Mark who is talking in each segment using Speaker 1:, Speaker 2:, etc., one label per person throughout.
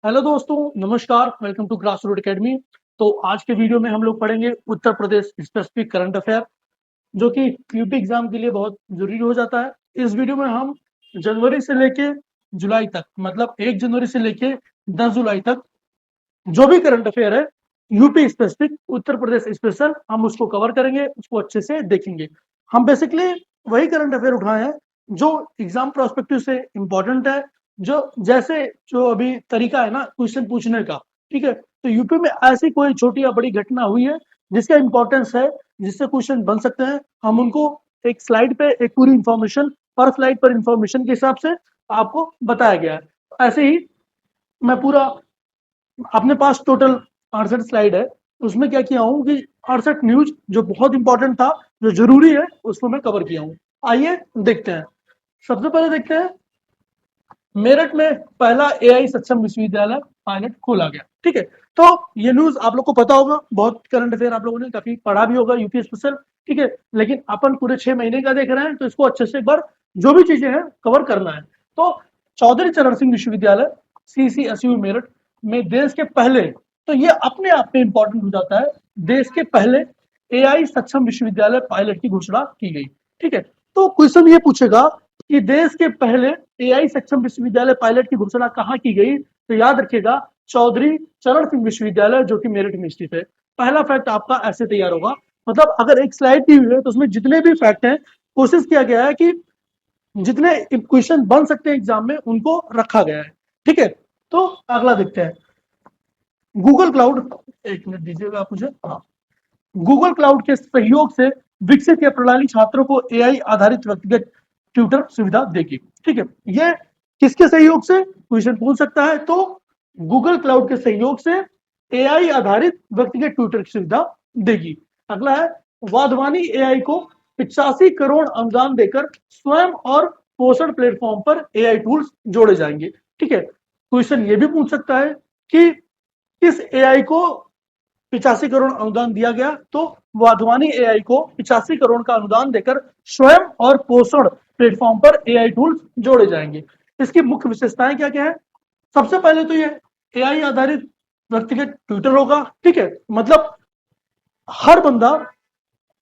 Speaker 1: Hello दोस्तों, नमस्कार। Welcome to grass root academy. तो आज के वीडियो में हम लोग पढ़ेंगे Uttar Pradesh specific current affair, जो कि यूपी एग्जाम के लिए बहुत जरूरी हो जाता है। इस वीडियो में हम जनवरी से लेके जुलाई तक, मतलब 1 जनवरी से लेके 10 जुलाई तक जो भी करंट अफेयर है UP specific, Uttar Pradesh special, हम उसको कवर करेंगे, उसको अच्छे से देखेंगे। हम बेसिकली वही करंट अफेयर उठाए हैं जो एग्जाम प्रोस्पेक्टिव से इंपॉर्टेंट है, जो जैसे जो अभी तरीका है ना क्वेश्चन पूछने का। ठीक है, तो यूपी में ऐसी कोई छोटी या बड़ी घटना हुई है जिसका इंपॉर्टेंस है, जिससे क्वेश्चन बन सकते हैं, हम उनको एक स्लाइड पे एक पूरी इंफॉर्मेशन पर स्लाइड पर इंफॉर्मेशन के हिसाब से आपको बताया गया है। ऐसे ही मैं पूरा अपने पास टोटल 68 स्लाइड है, उसमें क्या किया हूँ कि 68 न्यूज जो बहुत इंपॉर्टेंट था, जो जरूरी है, उसको मैं कवर किया हूँ। आइए देखते हैं। सबसे पहले देखते हैं, मेरठ में पहला एआई सक्षम विश्वविद्यालय पायलट खोला गया। ठीक है, तो ये न्यूज आप लोग को पता होगा, बहुत करंट अफेयर आप लोगों ने काफी पढ़ा भी होगा यूपी स्पेशल। ठीक है, लेकिन अपन पूरे 6 महीने का देख रहे हैं, तो इसको अच्छे से एक बार जो भी चीजें हैं कवर करना है। तो चौधरी चरण सिंह विश्वविद्यालय CCSU मेरठ में देश के पहले, तो ये अपने आप में इंपॉर्टेंट हो जाता है, देश के पहले एआई सक्षम विश्वविद्यालय पायलट की घोषणा की गई। ठीक है, तो क्वेश्चन ये पूछेगा कि देश के पहले एआई सक्षम विश्वविद्यालय पायलट की घोषणा कहाँ की गई, तो याद रखिएगा चौधरी चरण सिंह विश्वविद्यालय, जो कि मेरठ में स्थित है। पहला फैक्ट आपका ऐसे तैयार होगा, मतलब अगर एक स्लाइड दी हुई है तो उसमें जितने भी फैक्ट हैं, कोशिश किया गया है कि जितने क्वेश्चन बन सकते हैं एग्जाम में उनको रखा गया है। ठीक है, तो अगला देखते हैं। गूगल क्लाउड, एक मिनट दीजिएगा आप मुझे। हाँ, गूगल क्लाउड के सहयोग से विकसित यह प्रणाली छात्रों को एआई आधारित व्यक्तिगत ट्यूटर सुविधा देगी। ठीक है, ये किसके सहयोग से क्वेश्चन पूछ सकता है, तो गूगल क्लाउड के सहयोग से एआई आधारित व्यक्तिगत ट्यूटर की सुविधा देगी। अगला है, वाधवानी एआई को 85 करोड़ अनुदान देकर स्वयं और पोषण प्लेटफॉर्म पर एआई टूल्स जोड़े जाएंगे। ठीक है, क्वेश्चन ये भी पूछ सकता है कि किस एआई को 85 करोड़ अनुदान दिया गया, तो वाधवानी एआई को 85 करोड़ का अनुदान देकर स्वयं और पोषण प्लेटफॉर्म पर एआई टूल्स जोड़े जाएंगे। इसकी मुख्य विशेषताएं क्या क्या है? सबसे पहले तो ये एआई आधारित व्यक्तिगत ट्यूटर होगा। ठीक है, मतलब हर बंदा,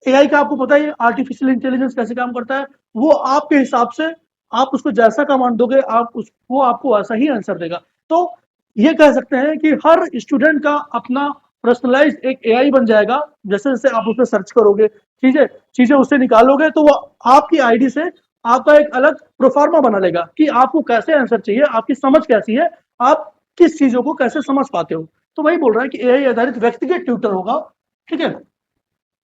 Speaker 1: एआई का आपको पता है आर्टिफिशियल इंटेलिजेंस कैसे काम करता है, वो आपके हिसाब से आप उसको जैसा कमांड दोगे, वो आपको वैसा ही आंसर देगा। तो ये कह सकते हैं कि हर स्टूडेंट का अपना पर्सनलाइज एक एआई बन जाएगा। जैसे जैसे आप उसमें सर्च करोगे, चीजें चीजें उससे निकालोगे, तो वो आपकी आईडी से आपका एक अलग प्रोफार्मा बना लेगा कि आपको कैसे आंसर चाहिए, आपकी समझ कैसी है, आप किस चीजों को कैसे समझ पाते हो। तो वही बोल रहा है कि एआई आधारित व्यक्तिगत ट्यूटर होगा। ठीक है,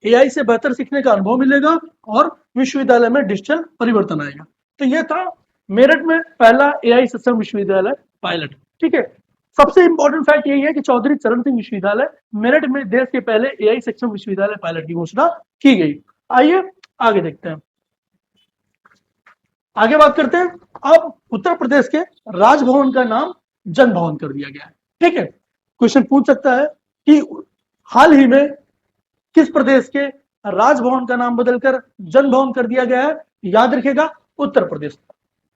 Speaker 1: एआई से बेहतर सीखने का अनुभव मिलेगा और विश्वविद्यालय में डिजिटल परिवर्तन आएगा। तो यह था मेरठ में पहला एआई सक्षम विश्वविद्यालय पायलट। ठीक है, सबसे इंपॉर्टेंट फैक्ट यही है कि चौधरी चरण सिंह विश्वविद्यालय मेरठ में देश के पहले एआई सक्षम विश्वविद्यालय पायलट की घोषणा की गई। आइए आगे देखते हैं, आगे बात करते हैं। अब उत्तर प्रदेश के राजभवन का नाम जन भवन कर दिया गया है। ठीक है, क्वेश्चन पूछ सकता है कि हाल ही में किस प्रदेश के राजभवन का नाम बदलकर जन भवन कर दिया गया है? याद रखिएगा, उत्तर प्रदेश।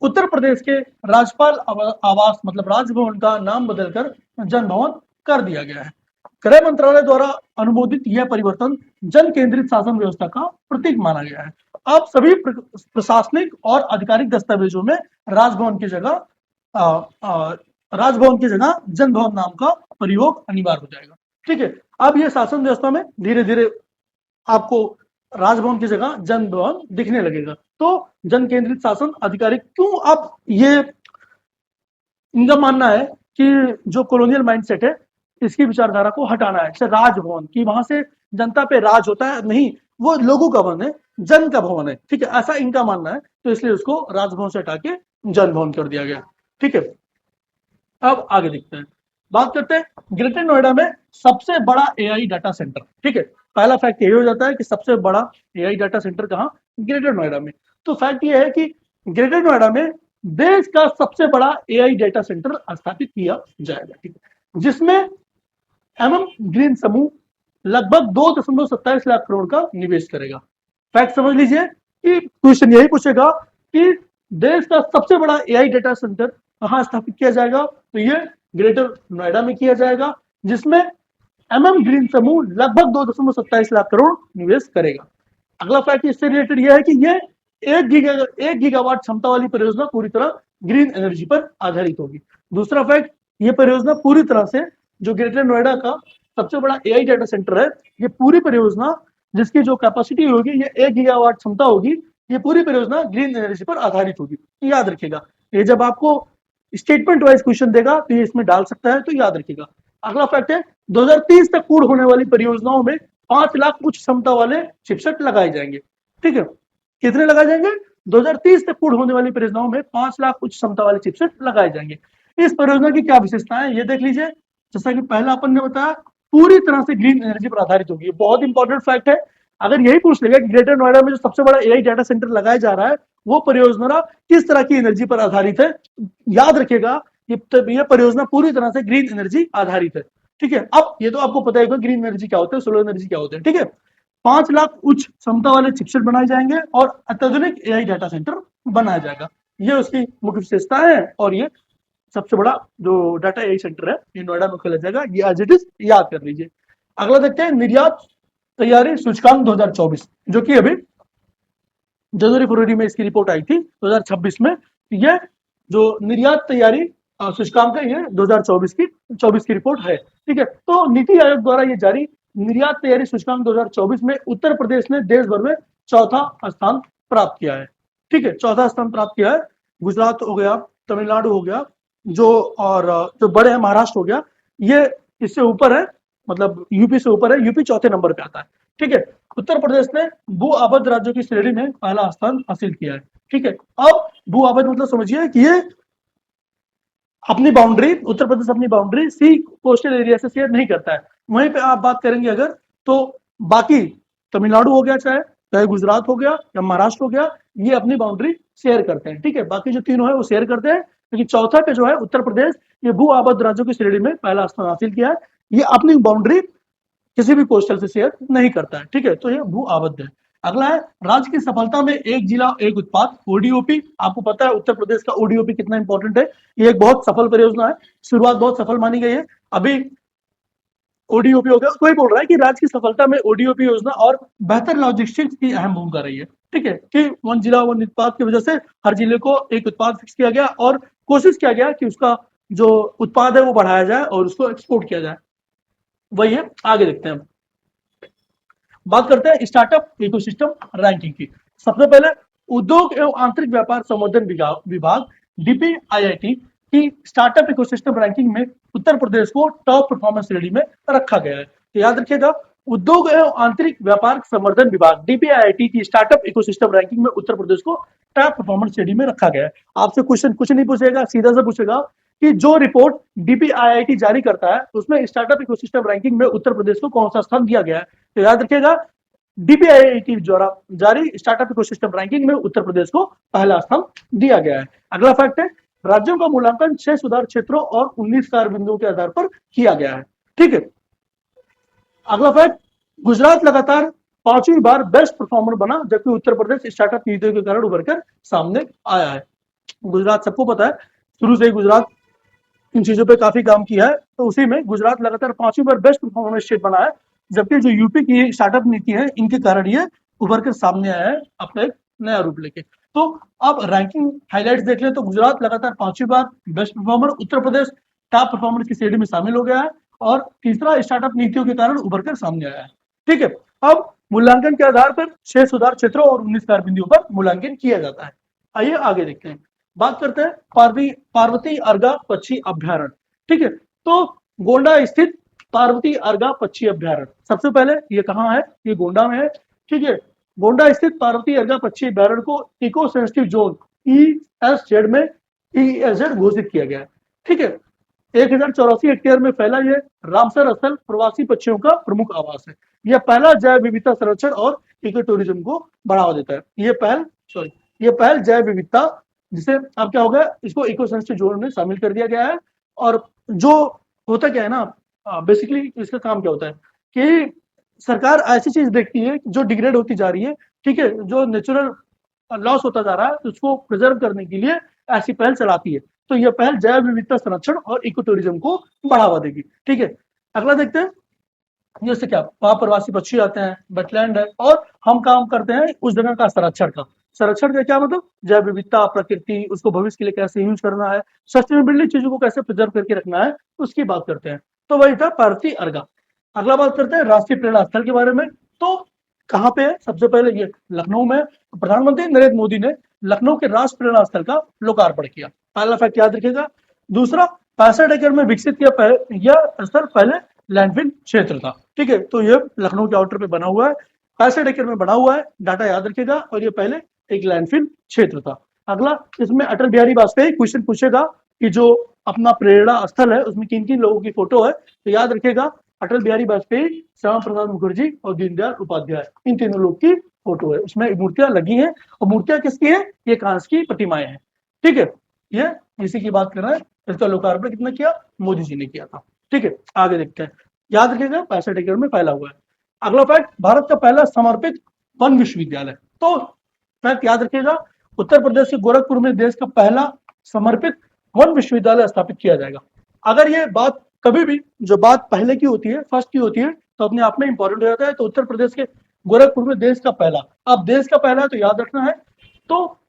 Speaker 1: उत्तर प्रदेश के राज्यपाल आवास मतलब राजभवन का नाम बदलकर जन भवन कर दिया गया है। गृह मंत्रालय द्वारा अनुमोदित यह परिवर्तन जन केंद्रित शासन व्यवस्था का प्रतीक माना गया है। अब सभी प्रशासनिक और आधिकारिक दस्तावेजों में राजभवन की जगह राजभवन की जगह जन भवन नाम का प्रयोग अनिवार्य हो जाएगा। ठीक है, अब यह शासन व्यवस्था में धीरे धीरे आपको राजभवन की जगह जन भवन दिखने लगेगा। तो जन केंद्रित शासन आधिकारिक क्यों, अब ये इनका मानना है कि जो कॉलोनियल माइंडसेट है, इसकी विचारधारा को हटाना है। जैसे राजभवन की वहां से जनता पे राज होता है, नहीं, वो लोगों का भवन है, जन का भवन है। ठीक है, ऐसा इनका मानना है, तो इसलिए उसको राजभवन से हटा के जन भवन कर दिया गया। ठीक है, अब आगे देखते हैं, बात करते हैं ग्रेटर नोएडा में सबसे बड़ा एआई डाटा सेंटर। ठीक है, पहला फैक्ट यही हो जाता है कि सबसे बड़ा एआई डाटा सेंटर कहाँ? ग्रेटर नोएडा में। तो फैक्ट ये है कि ग्रेटर नोएडा में देश का सबसे बड़ा एआई डाटा सेंटर स्थापित किया जाएगा। ठीक है, जिसमें ग्रीन समूह लगभग 2.27 लाख करोड़ का निवेश करेगा। फैक्ट समझ लीजिए कि क्वेश्चन यही पूछेगा कि देश का सबसे बड़ा एआई डाटा सेंटर कहां स्थापित किया जाएगा, तो ये ग्रेटर नोएडा में किया जाएगा, जिसमें ग्रीन समूह लगभग 2.27 लाख करोड़ निवेश करेगा। अगला फैक्ट इससे रिलेटेड यह है कि ये 1 गीगावाट क्षमता वाली परियोजना पूरी तरह ग्रीन एनर्जी पर आधारित होगी। दूसरा फैक्ट, ये परियोजना पूरी तरह से, जो ग्रेटर नोएडा का सबसे बड़ा एआई डाटा सेंटर है, ये पूरी परियोजना जिसकी जो कैपेसिटी होगी ये 1 गीगावाट क्षमता होगी, ये पूरी परियोजना ग्रीन एनर्जी पर आधारित होगी। याद रखिएगा, ये जब आपको स्टेटमेंट वाइज क्वेश्चन देगा तो ये इसमें डाल सकता है, तो याद रखिएगा। अगला फैक्ट है 2030 तक पूर्ण होने वाली परियोजनाओं में 5 लाख उच्च क्षमता वाले चिपसेट लगाए जाएंगे। ठीक है, कितने लगाए जाएंगे? 2030 तक पूर्ण होने वाली परियोजनाओं में 5 लाख उच्च क्षमता वाले चिपसेट लगाए जाएंगे। इस परियोजना की क्या विशेषताएं ये देख लीजिए। जैसा कि पहला अपन ने बताया, पूरी तरह से ग्रीन एनर्जी पर आधारित होगी। बहुत इंपॉर्टेंट फैक्ट है। अगर यही पूछ लेगा कि ग्रेटर नोएडा में जो सबसे बड़ा एआई डाटा सेंटर लगाया जा रहा है वो परियोजना किस तरह की एनर्जी पर आधारित है, याद रखिएगा ये परियोजना पूरी तरह से ग्रीन एनर्जी आधारित है। ठीक है, अब ये तो आपको पता है ग्रीन एनर्जी क्या होता है, सोलर एनर्जी क्या होता है। ठीक है, 5 लाख उच्च क्षमता वाले चिपसेट बनाए जाएंगे और अत्याधुनिक एआई डाटा सेंटर बनाया जाएगा। ये उसकी मुख्य विशेषता है और ये सबसे बड़ा जो डाटा एआई सेंटर है ये नोएडा में खोला जाएगा। ये एज इट इज याद कर लीजिए। अगला देखते हैं निर्यात तैयारी सूचकांक 2024, जो कि अभी जनवरी फरवरी में इसकी रिपोर्ट आई थी 2026 में। ये जो निर्यात तैयारी सूचकांक है ये 2024 की रिपोर्ट है। ठीक है, तो नीति आयोग द्वारा ये जारी निर्यात तैयारी सूचकांक 2024 में उत्तर प्रदेश ने देश भर में चौथा स्थान प्राप्त किया है। ठीक है, चौथा स्थान प्राप्त किया है। गुजरात हो गया, तमिलनाडु हो गया, जो बड़े हैं, महाराष्ट्र हो गया, ये इससे ऊपर है, मतलब यूपी से ऊपर है। यूपी चौथे नंबर पे आता है। ठीक है, उत्तर प्रदेश ने भू आबद्ध राज्यों की श्रेणी में पहला स्थान हासिल किया है। ठीक है, अब भू आबद्ध मतलब समझिए कि ये अपनी बाउंड्री, उत्तर प्रदेश अपनी बाउंड्री सी कोस्टल एरिया से शेयर नहीं करता है। वहीं पे आप बात करेंगे अगर, तो बाकी तमिलनाडु हो गया, चाहे गुजरात हो गया या महाराष्ट्र हो गया, ये अपनी बाउंड्री शेयर करते हैं। ठीक है, बाकी जो तीनों है वो शेयर करते हैं, लेकिन चौथा पे जो है उत्तर प्रदेश, ये भू आबद्ध राज्यों की श्रेणी में पहला स्थान हासिल किया है। ये अपनी बाउंड्री किसी भी कोस्टल से शेयर नहीं करता है। ठीक है, तो ये भू आबद्ध है। अगला है राज्य की सफलता में एक जिला एक उत्पाद, ओडीओपी। आपको पता है उत्तर प्रदेश का ओडीओपी कितना इंपॉर्टेंट है। ये एक बहुत सफल परियोजना है, शुरुआत बहुत सफल मानी गई है। अभी ओडीओपी हो गया, कोई बोल रहा है कि राज्य की सफलता में ओडीओपी योजना और बेहतर लॉजिस्टिक्स की अहम भूमिका रही है। ठीक है, कि वन जिला वन उत्पाद की वजह से हर जिले को एक उत्पाद फिक्स किया गया और कोशिश किया गया कि उसका जो उत्पाद है वो बढ़ाया जाए और उसको एक्सपोर्ट किया जाए। वही है, आगे देखते हैं। बात करते हैं स्टार्टअप इकोसिस्टम रैंकिंग की। सबसे पहले उद्योग एवं आंतरिक व्यापार संवर्धन विभाग डीपीआईआईटी की स्टार्टअप इकोसिस्टम रैंकिंग में उत्तर प्रदेश को टॉप परफॉर्मेंस श्रेणी में रखा गया है। तो याद रखिएगा, उद्योग एवं आंतरिक व्यापार संवर्धन विभाग डीपीआईआईटी की स्टार्टअप इकोसिस्टम रैंकिंग में उत्तर प्रदेश को टॉप परफॉर्मेंस श्रेणी में रखा गया है। आपसे क्वेश्चन कुछ नहीं पूछेगा, सीधा से पूछेगा कि जो रिपोर्ट डीपीआईआईटी जारी करता है उसमें स्टार्टअप इकोसिस्टम रैंकिंग में उत्तर प्रदेश को कौन सा स्थान दिया गया है। तो याद रखिएगा, डीपीआईआईटी द्वारा जारी स्टार्टअप इकोसिस्टम रैंकिंग में उत्तर प्रदेश को पहला स्थान दिया गया है। अगला फैक्ट है राज्यों का मूल्यांकन 6 सुधार क्षेत्रों और 19 कार्य बिंदुओं के आधार पर किया गया है। ठीक है, अगला फैक्ट, गुजरात लगातार 5वीं बार बेस्ट परफॉर्मर बना, जबकि उत्तर प्रदेश स्टार्टअप नीतियों के कारण उभर कर सामने आया है। गुजरात सबको पता है, शुरू से ही गुजरात इन चीजों पे काफी काम किया है, तो उसी में गुजरात लगातार 5वीं बार बेस्ट परफॉर्मेंस स्टेट बना है, जबकि जो यूपी की स्टार्टअप नीति है इनके कारण ये उभर कर सामने आया है अपना एक नया रूप लेके। तो अब रैंकिंग हाइलाइट्स देख ले तो गुजरात लगातार 5वीं बार best performer, Uttar Pradesh top performer की श्रेणी में शामिल हो गया है और तीसरा स्टार्टअप नीतियों के कारण उभर कर सामने आया है। ठीक है, अब मूल्यांकन के आधार पर 6 सुधार क्षेत्रों और 19 कार्य बिंदुओं पर मूल्यांकन किया जाता है। आइए आगे देखते हैं। बात करते हैं पार्वती अर्गा पक्षी अभ्यारण्य। ठीक है, तो गोंडा स्थित पार्वती अर्गा पक्षी अभ्यारण्य, सबसे पहले ये कहाँ है? ये गोंडा में है। ठीक है, गोंडा स्थित पार्वती अर्गा पक्षी अभ्यारण्य को इको सेंसिटिव जोन ईएसजेड में ईएसजेड घोषित किया गया है। ठीक है, 1084 हेक्टेयर में फैला ये रामसर स्थल प्रवासी पक्षियों का प्रमुख आवास है। यह पहला जैव विविधता संरक्षण और इको टूरिज्म को बढ़ावा देता है। ये पहल जैव विविधता, जिसे अब क्या होगा, इसको इको सेंसिटिव जोन में शामिल कर दिया गया है। और जो होता क्या है ना, बेसिकली इसका काम क्या होता है कि सरकार ऐसी चीज देखती है जो डिग्रेड होती जा रही है। ठीक है, जो नेचुरल लॉस होता जा रहा है उसको प्रिजर्व करने के लिए ऐसी पहल चलाती है। तो यह पहल जैव विविधता संरक्षण और इको टूरिज्म को बढ़ावा देगी। ठीक है, अगला देखते हैं। जैसे क्या वहां प्रवासी पक्षी आते हैं, वेटलैंड है, और हम काम करते हैं उस जगह का संरक्षण का। संरक्षण का क्या मतलब, जैव विविधता, प्रकृति, उसको भविष्य के लिए कैसे यूज करना है, सस्टेनेबिलिटी चीजों को कैसे प्रिजर्व करके रखना है, उसकी बात करते हैं। तो वही था पारसी अर्गा। अगला बात करते हैं राष्ट्रीय प्रेरणा स्थल के बारे में। तो कहाँ पे है, सबसे पहले ये लखनऊ में। प्रधानमंत्री नरेंद्र मोदी ने लखनऊ के राष्ट्रीय प्रेरणा स्थल का लोकार्पण किया। पहला फैक्ट याद रखिएगा। दूसरा, 65 एकड़ में विकसित किया यह स्थल पहले लैंडफिल क्षेत्र था। ठीक है, तो ये लखनऊ के आउटर पे बना हुआ है, 65 एकड़ में बना हुआ है, डाटा याद रखिएगा। और ये पहले एक लैंडफिल क्षेत्र था। अगला, इसमें अटल बिहारी वाजपेयी क्वेश्चन पूछेगा कि जो अपना प्रेरणा स्थल है उसमें किन किन लोगों की फोटो है, तो याद रखिएगा अटल बिहारी वाजपेयी, श्यामा प्रसाद मुखर्जी और दीनदयाल उपाध्याय, इन तीनों लोग की फोटो है। उसमें मूर्तियां लगी हैं, और मूर्तियां किसकी है, ये कांस्य की प्रतिमाएं हैं। ठीक है, ये इसी की बात कर रहे हैं। इसका लोकार्पण कितना किया, मोदी जी ने किया था। ठीक है, आगे देखते हैं। याद रखिएगा 65 एकड़ में फैला हुआ है। अगला फैक्ट, भारत का पहला समर्पित वन विश्वविद्यालय। तो फैक्ट याद रखिएगा, उत्तर प्रदेश के गोरखपुर में देश का पहला समर्पित वन विश्वविद्यालय स्थापित किया जाएगा। अगर ये बात कभी भी जो बात पहले की होती है, फर्स्ट की होती है, तो अपने आप में इंपॉर्टेंट हो जाता है। तो उत्तर प्रदेश के गोरखपुर में देश का पहला, अब देश का पहला तो याद रखना है, तो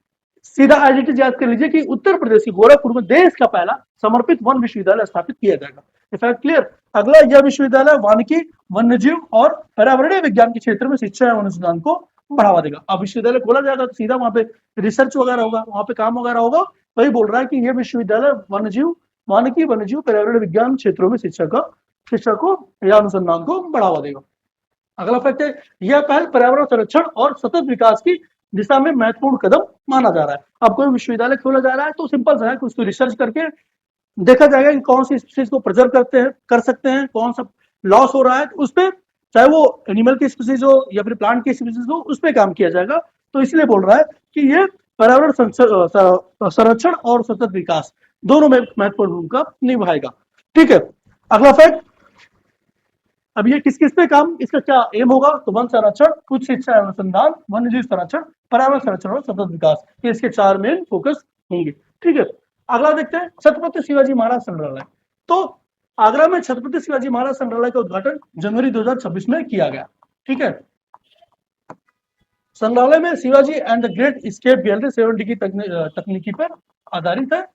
Speaker 1: सीधा एज इट इज याद कर लीजिए कि उत्तर प्रदेश के गोरखपुर में देश का पहला समर्पित वन विश्वविद्यालय स्थापित किया जाएगा। Fact clear. अगला, यह विश्वविद्यालय वानिकी, वन्यजीव और पर्यावरणीय विज्ञान के क्षेत्र में शिक्षा एवं अनुसंधान को बढ़ावा देगा। अब विश्वविद्यालय खोला जाएगा तो सीधा वहां पे रिसर्च वगैरह होगा, वहां पे काम वगैरह होगा। वही बोल रहा है कि यह विश्वविद्यालय वानिकी, वन्यजीव, पर्यावरण विज्ञान क्षेत्रों में शिक्षा को या अनुसंधान को बढ़ावा देगा। अगला फैक्ट है, यह पहल पर्यावरण संरक्षण और सतत विकास की दिशा में महत्वपूर्ण कदम माना जा रहा है। अब कोई विश्वविद्यालय खोला जा रहा है तो सिंपल सा है कि उसको रिसर्च करके देखा जाएगा कि कौन सी स्पीसीज को प्रिजर्व कर सकते हैं, कौन सा लॉस हो रहा है, उस पर चाहे वो एनिमल की स्पीसीज हो या फिर प्लांट की स्पीसीज हो, उस पर काम किया जाएगा। तो इसलिए बोल रहा है कि ये पर्यावरण संरक्षण और सतत विकास दोनों में महत्वपूर्ण भूमिका निभाएगा। ठीक है, अगला फैक्ट, अब ये किस किस पे काम, इसका क्या एम होगा, तो वन संरक्षण, उच्च शिक्षा एवं अनुसंधान, वन्यजीव संरक्षण, पर्यावरण संरक्षण और सतत विकास, ये इसके 4 मेन फोकस होंगे। ठीक है, अगला देखते हैं छत्रपति शिवाजी महाराज संग्रहालय। तो आगरा में छत्रपति शिवाजी महाराज संग्रहालय का उद्घाटन जनवरी 2026 में किया गया। ठीक है, संग्रहालय में Shivaji and the great escape gallery 70 की तकनीकी पर आधारित है।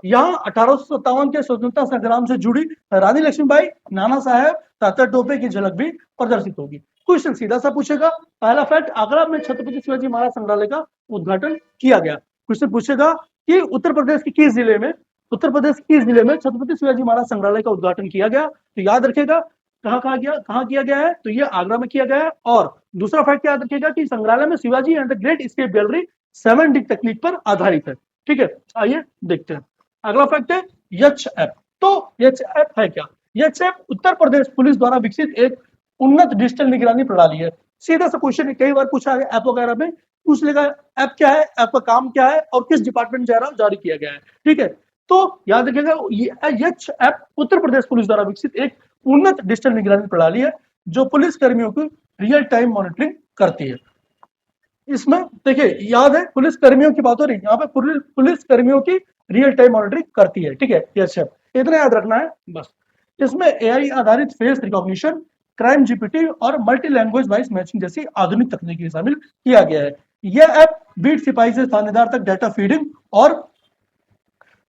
Speaker 1: यहाँ 1857 के स्वतंत्रता संग्राम से जुड़ी रानी लक्ष्मीबाई, नाना साहेब, तात्या टोपे की झलक भी प्रदर्शित होगी। क्वेश्चन सीधा सा पूछेगा। पहला फैक्ट, आगरा में छत्रपति शिवाजी महाराज संग्रहालय का उद्घाटन किया गया। क्वेश्चन पूछेगा कि उत्तर प्रदेश के किस जिले में छत्रपति शिवाजी महाराज संग्रहालय का उद्घाटन किया गया, तो याद रखेगा कहाँ किया गया है, तो ये आगरा में किया गया है। और दूसरा फैक्ट याद रखिएगा कि संग्रहालय में Shivaji and the great escape gallery 7D तकनीक पर आधारित है। ठीक है, आइए देखते हैं। अगला फैक्ट है यक्ष ऐप। तो यक्ष ऐप है क्या, यक्ष ऐप उत्तर प्रदेश पुलिस द्वारा विकसित एक उन्नत डिजिटल निगरानी प्रणाली है। सीधा सा क्वेश्चन कई बार पूछा गया ऐप वगैरह में, पूछ लेगा ऐप क्या है, ऐप का काम क्या है और किस डिपार्टमेंट द्वारा जारी किया गया है। ठीक है, तो याद रखिएगा यक्ष ऐप उत्तर प्रदेश पुलिस द्वारा विकसित एक उन्नत डिजिटल निगरानी प्रणाली है जो पुलिस कर्मियों की रियल टाइम मॉनिटरिंग करती है। इसमें देखिए याद है पुलिस कर्मियों की बात हो रही है, यहाँ पे पुलिस कर्मियों की रियल टाइम मॉनिटरिंग करती है। ठीक है, यस सर, इतना याद रखना है बस। इसमें एआई आधारित फेस रिकॉग्निशन, क्राइम जीपीटी और मल्टी लैंग्वेज वॉइस मैचिंग जैसी आधुनिक तकनीकी शामिल किया गया है। यह ऐप बीट सिपाही से थानेदार तक डाटा फीडिंग और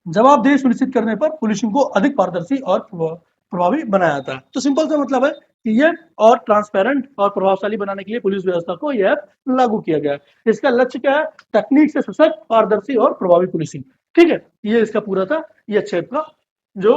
Speaker 1: जवाबदेही सुनिश्चित करने पर पुलिसिंग को अधिक पारदर्शी और प्रभावी बनाया जाता है। तो सिंपल सा मतलब है कि ये और ट्रांसपेरेंट और प्रभावशाली बनाने के लिए पुलिस व्यवस्था को यह ऐप लागू किया गया है। इसका लक्ष्य क्या है, तकनीक से सशक्त, पारदर्शी और प्रभावी पुलिसिंग। ठीक है, ये इसका पूरा था। ये ऐप का जो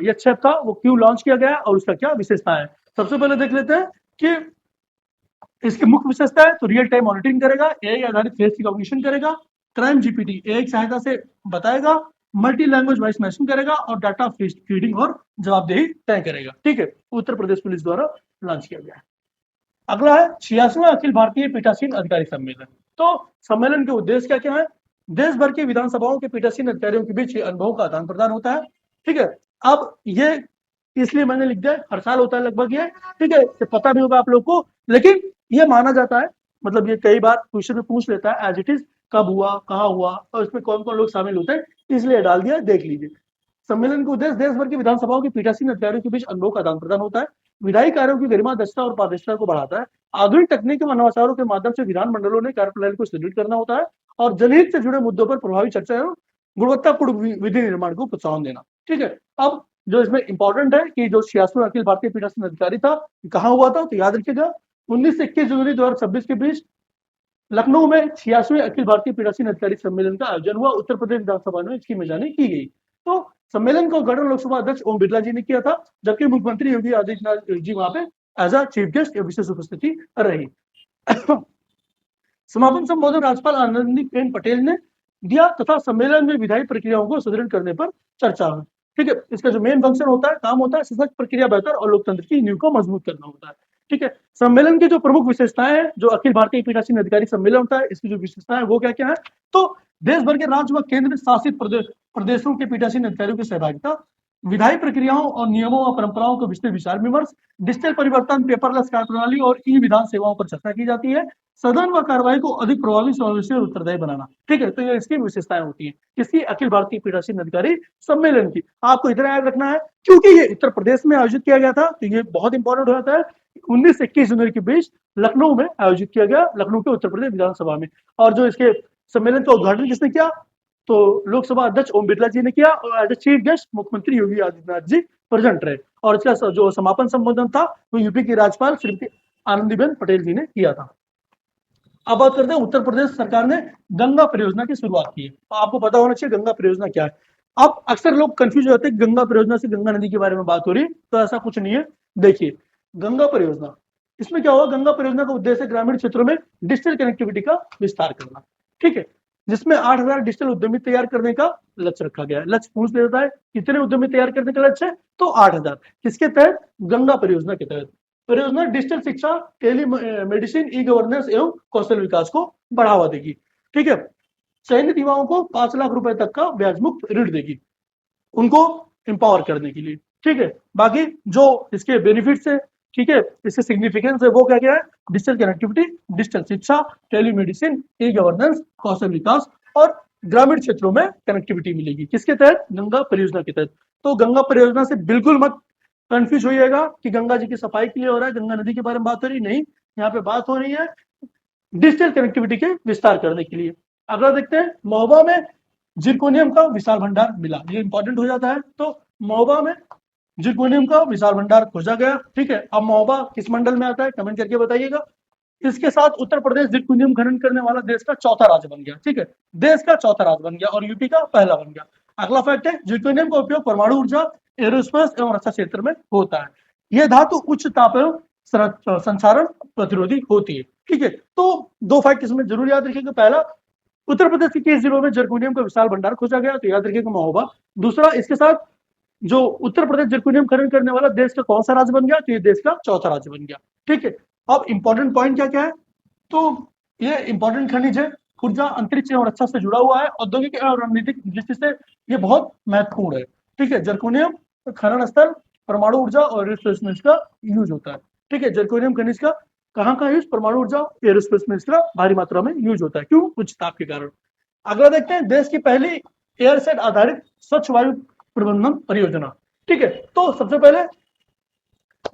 Speaker 1: ये ऐप था वो क्यों लॉन्च किया गया और उसका क्या विशेषता है। सबसे पहले देख लेते हैं कि इसकी मुख्य विशेषता है तो रियल टाइम मॉनिटरिंग करेगा, एआई आधारित फेस रिकॉग्निशन करेगा, क्राइम जीपीटी एआई की सहायता से बताएगा, मल्टी लैंग्वेज वॉइस मैचिंग करेगा और डाटा फीडिंग और जवाबदेही तय करेगा। ठीक है, उत्तर प्रदेश पुलिस द्वारा लॉन्च किया गया है। अगला है 86वां अखिल भारतीय पीठासीन अधिकारी सम्मेलन। तो सम्मेलन के उद्देश्य क्या क्या है, देश भर की विधानसभाओं के पीठासीन अधिकारियों के बीच अनुभवों का आदान प्रदान होता है। ठीक है, अब ये इसलिए मैंने लिख दिया, हर साल होता है लगभग ये। ठीक है, ये पता भी होगा आप लोग को, लेकिन ये माना जाता है, मतलब ये कई बार क्वेश्चन में पूछ लेता है एज इट इज, कब हुआ, कहाँ हुआ और इसमें कौन कौन लोग शामिल होते हैं, इसलिए डाल दिया, देख लीजिए। सम्मेलन का उद्देश्य देश भर की विधानसभाओं के पीठासीन अधिकारियों के बीच अनुभव का आदान प्रदान होता है, विधायी कार्यों की गरिमा, दक्षता और पारदर्शिता को बढ़ाता है। आधुनिक तकनीक व नवाचारों के माध्यम से विधानमंडलों ने कार्यप्रणाली को सुदृढ़ करना होता है और जनहित से जुड़े मुद्दों पर प्रभावी चर्चा एवं गुणवत्तापूर्ण विधि निर्माण को प्रोत्साहन देना। ठीक है, अब जो इसमें इंपॉर्टेंट है कि जो 86वां अखिल भारतीय पीठासीन अधिकारी था, कहाँ हुआ था, तो याद रखिएगा 19 से 21 जनवरी 2026 के बीच लखनऊ में 86वें अखिल भारतीय पीठासीन अधिकारी सम्मेलन का आयोजन हुआ। उत्तर प्रदेश विधानसभा में इसकी मेजबानी की गई। तो सम्मेलन का उद्घाटन लोकसभा अध्यक्ष ओम बिरला जी ने किया था, जबकि मुख्यमंत्री योगी आदित्यनाथ जी वहां पे एज अ चीफ गेस्ट विशेष उपस्थिति रही। समापन संबोधन राज्यपाल आनंदीबेन पटेल ने दिया तथा सम्मेलन में विधायी प्रक्रियाओं को सुदृढ़ करने पर चर्चा हुई। ठीक है, इसका जो मेन फंक्शन होता है, काम होता है, सशक्त प्रक्रिया बेहतर और लोकतंत्र की नींव को मजबूत करना होता है। ठीक है, सम्मेलन की जो प्रमुख विशेषताएं हैं, जो अखिल भारतीय पीठासीन अधिकारी सम्मेलन होता है, इसकी जो विशेषताएं वो क्या क्या है, तो देश भर के राज्य व केंद्र शासित प्रदेशों के पीठासीन अधिकारियों की सहभागिता, विधायी प्रक्रियाओं और नियमों व परंपराओं को विस्तृत विचार विमर्श, डिजिटल परिवर्तन, पेपरलेस कार्य प्रणाली और ई विधान सेवाओं पर चर्चा की जाती है, सदन व कार्यवाही को अधिक प्रभावी, समावेशी और उत्तरदायी बनाना। ठीक है, तो ये इसकी विशेषताएं होती हैं किसकी, अखिल भारतीय पीठासीन अधिकारी सम्मेलन की। आपको इतना याद रखना है क्योंकि ये उत्तर प्रदेश में आयोजित किया गया था, तो ये बहुत इंपॉर्टेंट हो जाता है। 19 से 21 जनवरी के बीच लखनऊ में आयोजित किया गया, लखनऊ के उत्तर प्रदेश विधानसभा में। और जो इसके सम्मेलन का उद्घाटन किसने किया, तो लोकसभा अध्यक्ष ओम बिरला जी ने किया और एज ए चीफ गेस्ट मुख्यमंत्री योगी आदित्यनाथ जी प्रेजेंट रहे। और इसका जो समापन संबोधन था वो यूपी की राज्यपाल श्रीमती आनंदीबेन पटेल जी ने किया था। अब बात करते हैं, उत्तर प्रदेश सरकार ने गंगा परियोजना की शुरुआत की है। तो आपको पता होना चाहिए गंगा परियोजना क्या है। अब अक्सर लोग कंफ्यूज हो जाते हैं, गंगा परियोजना से गंगा नदी के बारे में बात हो रही है, तो ऐसा कुछ नहीं है। देखिए, गंगा परियोजना, इसमें क्या हुआ, गंगा परियोजना का उद्देश्य ग्रामीण क्षेत्रों में डिजिटल कनेक्टिविटी का विस्तार करना। ठीक है, जिसमें 8,000 डिजिटल उद्यमी तैयार करने का लक्ष्य रखा गया है। लक्ष्य पूछ लेता है कितने उद्यमी तैयार करने का लक्ष्य है, तो 8,000। किसके तहत, गंगा परियोजना के तहत। परियोजना डिजिटल शिक्षा, टेली मेडिसिन, ई गवर्नेंस एवं कौशल विकास को बढ़ावा देगी। ठीक है, चयनित युवाओं को 5 लाख रुपए तक का ब्याज मुक्त ऋण देगी, उनको एम्पावर करने के लिए। ठीक है, बाकी जो इसके बेनिफिट्स है, ठीक है, इसके सिग्निफिकेंस है, वो क्या क्या है, डिजिटल कनेक्टिविटी, डिजिटल शिक्षा, टेलीमेडिसिन, ई गवर्नेंस, कौशल विकास और ग्रामीण क्षेत्रों में कनेक्टिविटी मिलेगी। किसके तहत, गंगा परियोजना के तहत। तो गंगा परियोजना से बिल्कुल मत कंफ्यूज होइएगा कि गंगा जी की सफाई के लिए हो रहा है, गंगा नदी के बारे में बात हो रही नहीं, यहाँ पे बात हो रही है डिजिटल कनेक्टिविटी के विस्तार करने के लिए। अगला देखते हैं, महोबा में जिरकोनियम का विशाल भंडार मिला, ये इंपॉर्टेंट हो जाता है। तो महोबा में जिरकोनियम का विशाल भंडार खोजा गया। ठीक है, अब महोबा किस मंडल में आता है, कमेंट करके बताइएगा। इसके साथ उत्तर प्रदेश जिरकोनियम खनन करने वाला देश का चौथा राज्य बन गया। ठीक है, देश का चौथा राज्य बन गया और यूपी का पहला बन गया। अगला फैक्ट है, जिरकोनियम का उपयोग परमाणु ऊर्जा, एरोस्पेस एवं रक्षा क्षेत्र में होता है। यह धातु उच्च ताप एवं संचारण प्रतिरोधी होती है। ठीक है, तो दो फैक्ट इसमें जरूर याद रखिएगा। पहला, उत्तर प्रदेश के किस जिलों में जर्कोनियम का विशाल भंडार खोजा गया, तो याद रखिएगा महोबा। दूसरा, इसके साथ जो उत्तर प्रदेश जर्कोनियम खनन करने वाला देश का कौन सा राज्य बन गया, तो ये देश का चौथा राज्य बन गया। ठीक है, अब इंपॉर्टेंट पॉइंट क्या क्या है, तो ये इंपॉर्टेंट खनिज है, ऊर्जा, अंतरिक्ष और रक्षा से जुड़ा हुआ है, औद्योगिक और रणनीतिक दृष्टि से ये बहुत महत्वपूर्ण है। ठीक है, जर्कोनियम खनन स्थल, परमाणु ऊर्जा और एरोस्पेस में इसका यूज होता है। ठीक है, जर्कोनियम खनिज का कहाँ का यूज, परमाणु ऊर्जा, एरोस्पेस में इसका भारी मात्रा में यूज होता है। क्यों, उच्च ताप के कारण। अगला देखते हैं, देश की पहली एयरसेट आधारित स्वच्छ वायु प्रबंधन परियोजना। ठीक है, तो सबसे पहले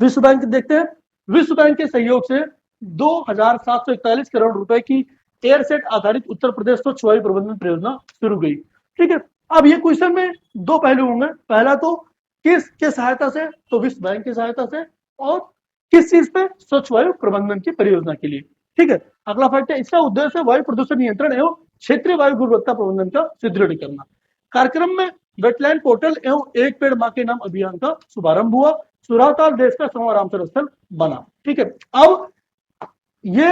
Speaker 1: विश्व बैंक देखते हैं। विश्व बैंक के सहयोग से 2,741 करोड़ रुपए की एयरसेट आधारित उत्तर प्रदेश स्वच्छ वायु प्रबंधन परियोजना शुरू गई। ठीक है, अब ये क्वेश्चन में दो पहलू होंगे। पहला तो किस के सहायता से, तो विश्व बैंक की सहायता से, और किस चीज पे, स्वच्छ वायु प्रबंधन की परियोजना के लिए। ठीक है, अगला फैक्ट है, इसका उद्देश्य वायु प्रदूषण नियंत्रण एवं क्षेत्रीय वायु गुणवत्ता प्रबंधन का सुदृढ़ करना। कार्यक्रम में वेटलैंड पोर्टल एवं एक पेड़ मां के नाम अभियान का शुभारंभ हुआ। सुराताल देश का 100वां रामसर स्थल बना। ठीक है, अब ये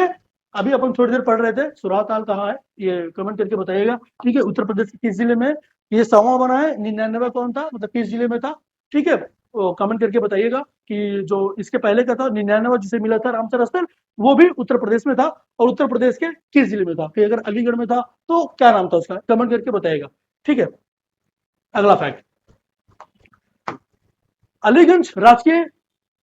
Speaker 1: अभी अपन थोड़ी देर पढ़ रहे थे, सुराताल कहाँ है, ये कमेंट करके बताइएगा। ठीक है, उत्तर प्रदेश के किस जिले में ये 100वां बना है, 99वां कौन था, मतलब किस जिले में था। ठीक है, कमेंट करके बताइएगा कि जो इसके पहले का था 99वां जिसे मिला था रामसर स्थल, वो भी उत्तर प्रदेश में था, और उत्तर प्रदेश के किस जिले में था, कि अगर अलीगढ़ में था तो क्या नाम था उसका, कमेंट करके बताइएगा। ठीक है, अगला फैक्ट, अलीगंज राजकीय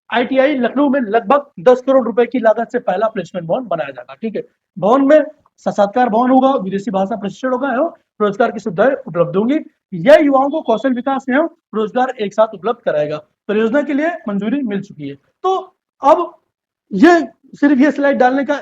Speaker 1: आईटीआई लखनऊ में लगभग 10 करोड़ रुपए की लागत से पहला प्लेसमेंट भवन बनाया जाएगा। ठीक है, भवन में साक्षात्कार भवन होगा, विदेशी भाषा प्रशिक्षण होगा एवं रोजगार की सुविधाएं उपलब्ध होंगी। यह युवाओं को कौशल विकास एवं रोजगार एक साथ उपलब्ध कराएगा। परियोजना के लिए मंजूरी मिल चुकी है। तो अब ये सिर्फ ये स्लाइड डालने का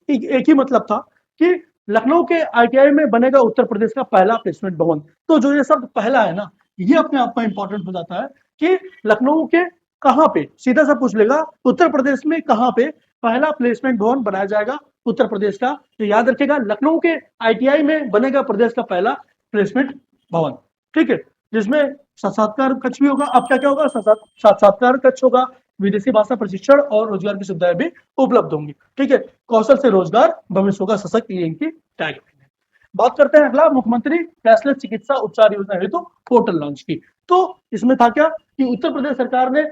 Speaker 1: एक ही मतलब था कि लखनऊ के आईटीआई में बनेगा उत्तर प्रदेश का पहला प्लेसमेंट भवन। तो जो ये शब्द पहला है ना, ये अपने आप में इंपॉर्टेंट हो जाता है कि लखनऊ के कहाँ पे, सीधा सा पूछ लेगा उत्तर प्रदेश में कहाँ पे पहला प्लेसमेंट भवन बनाया जाएगा उत्तर प्रदेश का। तो याद रखिएगा लखनऊ के आईटीआई में बनेगा प्रदेश का पहला प्लेसमेंट भवन, ठीक है, जिसमें साक्षात्कार कक्ष भी होगा। अब क्या क्या होगा, साक्षात्कार कक्ष होगा, विदेशी भाषा प्रशिक्षण और रोजगार की सुविधाएं भी उपलब्ध होंगी, ठीक है। कौशल से रोजगार, भविष्य होगा सशक्त, ये इनकी टैगलाइन है। बात करते हैं अगला, मुख्यमंत्री कैशलेस चिकित्सा उपचार योजना हेतु पोर्टल लॉन्च की। तो इसमें था क्या कि उत्तर प्रदेश सरकार ने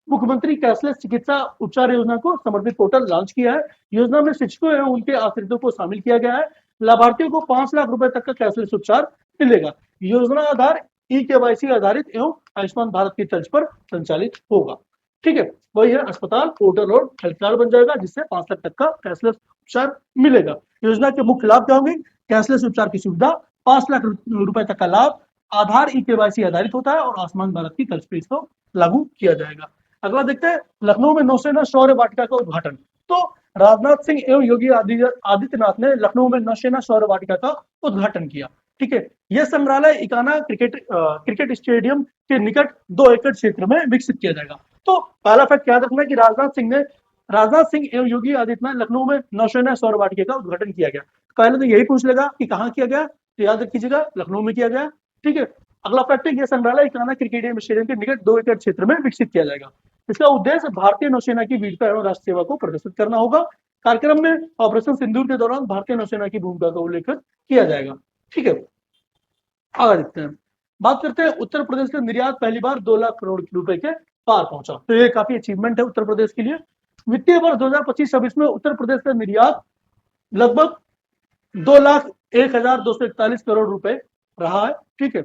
Speaker 1: मुख्यमंत्री कैशलेस चिकित्सा उपचार योजना को समर्पित पोर्टल लॉन्च किया है। योजना में शिक्षकों एवं उनके आश्रितों को शामिल किया गया है। लाभार्थियों को 5 लाख रुपए तक का कैशलेस उपचार मिलेगा। योजना आधार ई-केवाईसी आधारित एवं आयुष्मान भारत की तर्ज पर संचालित होगा, ठीक है। वही है अस्पताल, पोर्टल और हेल्थ कार्ड बन जाएगा, जिससे 5 लाख तक का कैशलेस उपचार मिलेगा। योजना के मुख्य लाभ क्या होंगे, कैशलेस उपचार की सुविधा, 5 लाख रुपए तक का लाभ, आधार ई-केवाईसी आधारित होता है और आयुष्मान भारत की तर्ज पर इसको लागू किया जाएगा। अगला देखते हैं, लखनऊ में नौसेना शौर्य वाटिका का उद्घाटन। तो राजनाथ सिंह एवं योगी आदित्यनाथ ने लखनऊ में नौसेना शौर्य वाटिका का उद्घाटन किया, ठीक है। यह संग्रहालय इकाना क्रिकेट स्टेडियम के निकट 2 एकड़ क्षेत्र में विकसित किया जाएगा। तो पहला फैक्ट याद रखना कि राजनाथ सिंह एवं योगी आदित्यनाथ लखनऊ में नौसेना शौर्य वाटिका का उद्घाटन किया गया। पहले तो यही पूछ लेगा कि कहाँ किया गया, तो याद रखिएगा लखनऊ में किया गया, ठीक है। अगला फैक्ट है, यह संग्रहालय इकाना क्रिकेट स्टेडियम के निकट 2 एकड़ क्षेत्र में विकसित किया जाएगा। इसका उद्देश्य भारतीय नौसेना की वीरता एवं राष्ट्र सेवा को प्रदर्शित करना होगा। कार्यक्रम में ऑपरेशन सिंदूर के दौरान भारतीय नौसेना की भूमिका का उल्लेख किया जाएगा, ठीक है। आगे देखते हैं, बात करते हैं उत्तर प्रदेश का निर्यात पहली बार 2 लाख करोड़ रुपए के पार पहुंचा। तो ये काफी अचीवमेंट है उत्तर प्रदेश के लिए। वित्तीय वर्ष 2025-26 में उत्तर प्रदेश का निर्यात लगभग 2,01,241 करोड़ रुपए रहा है, ठीक है।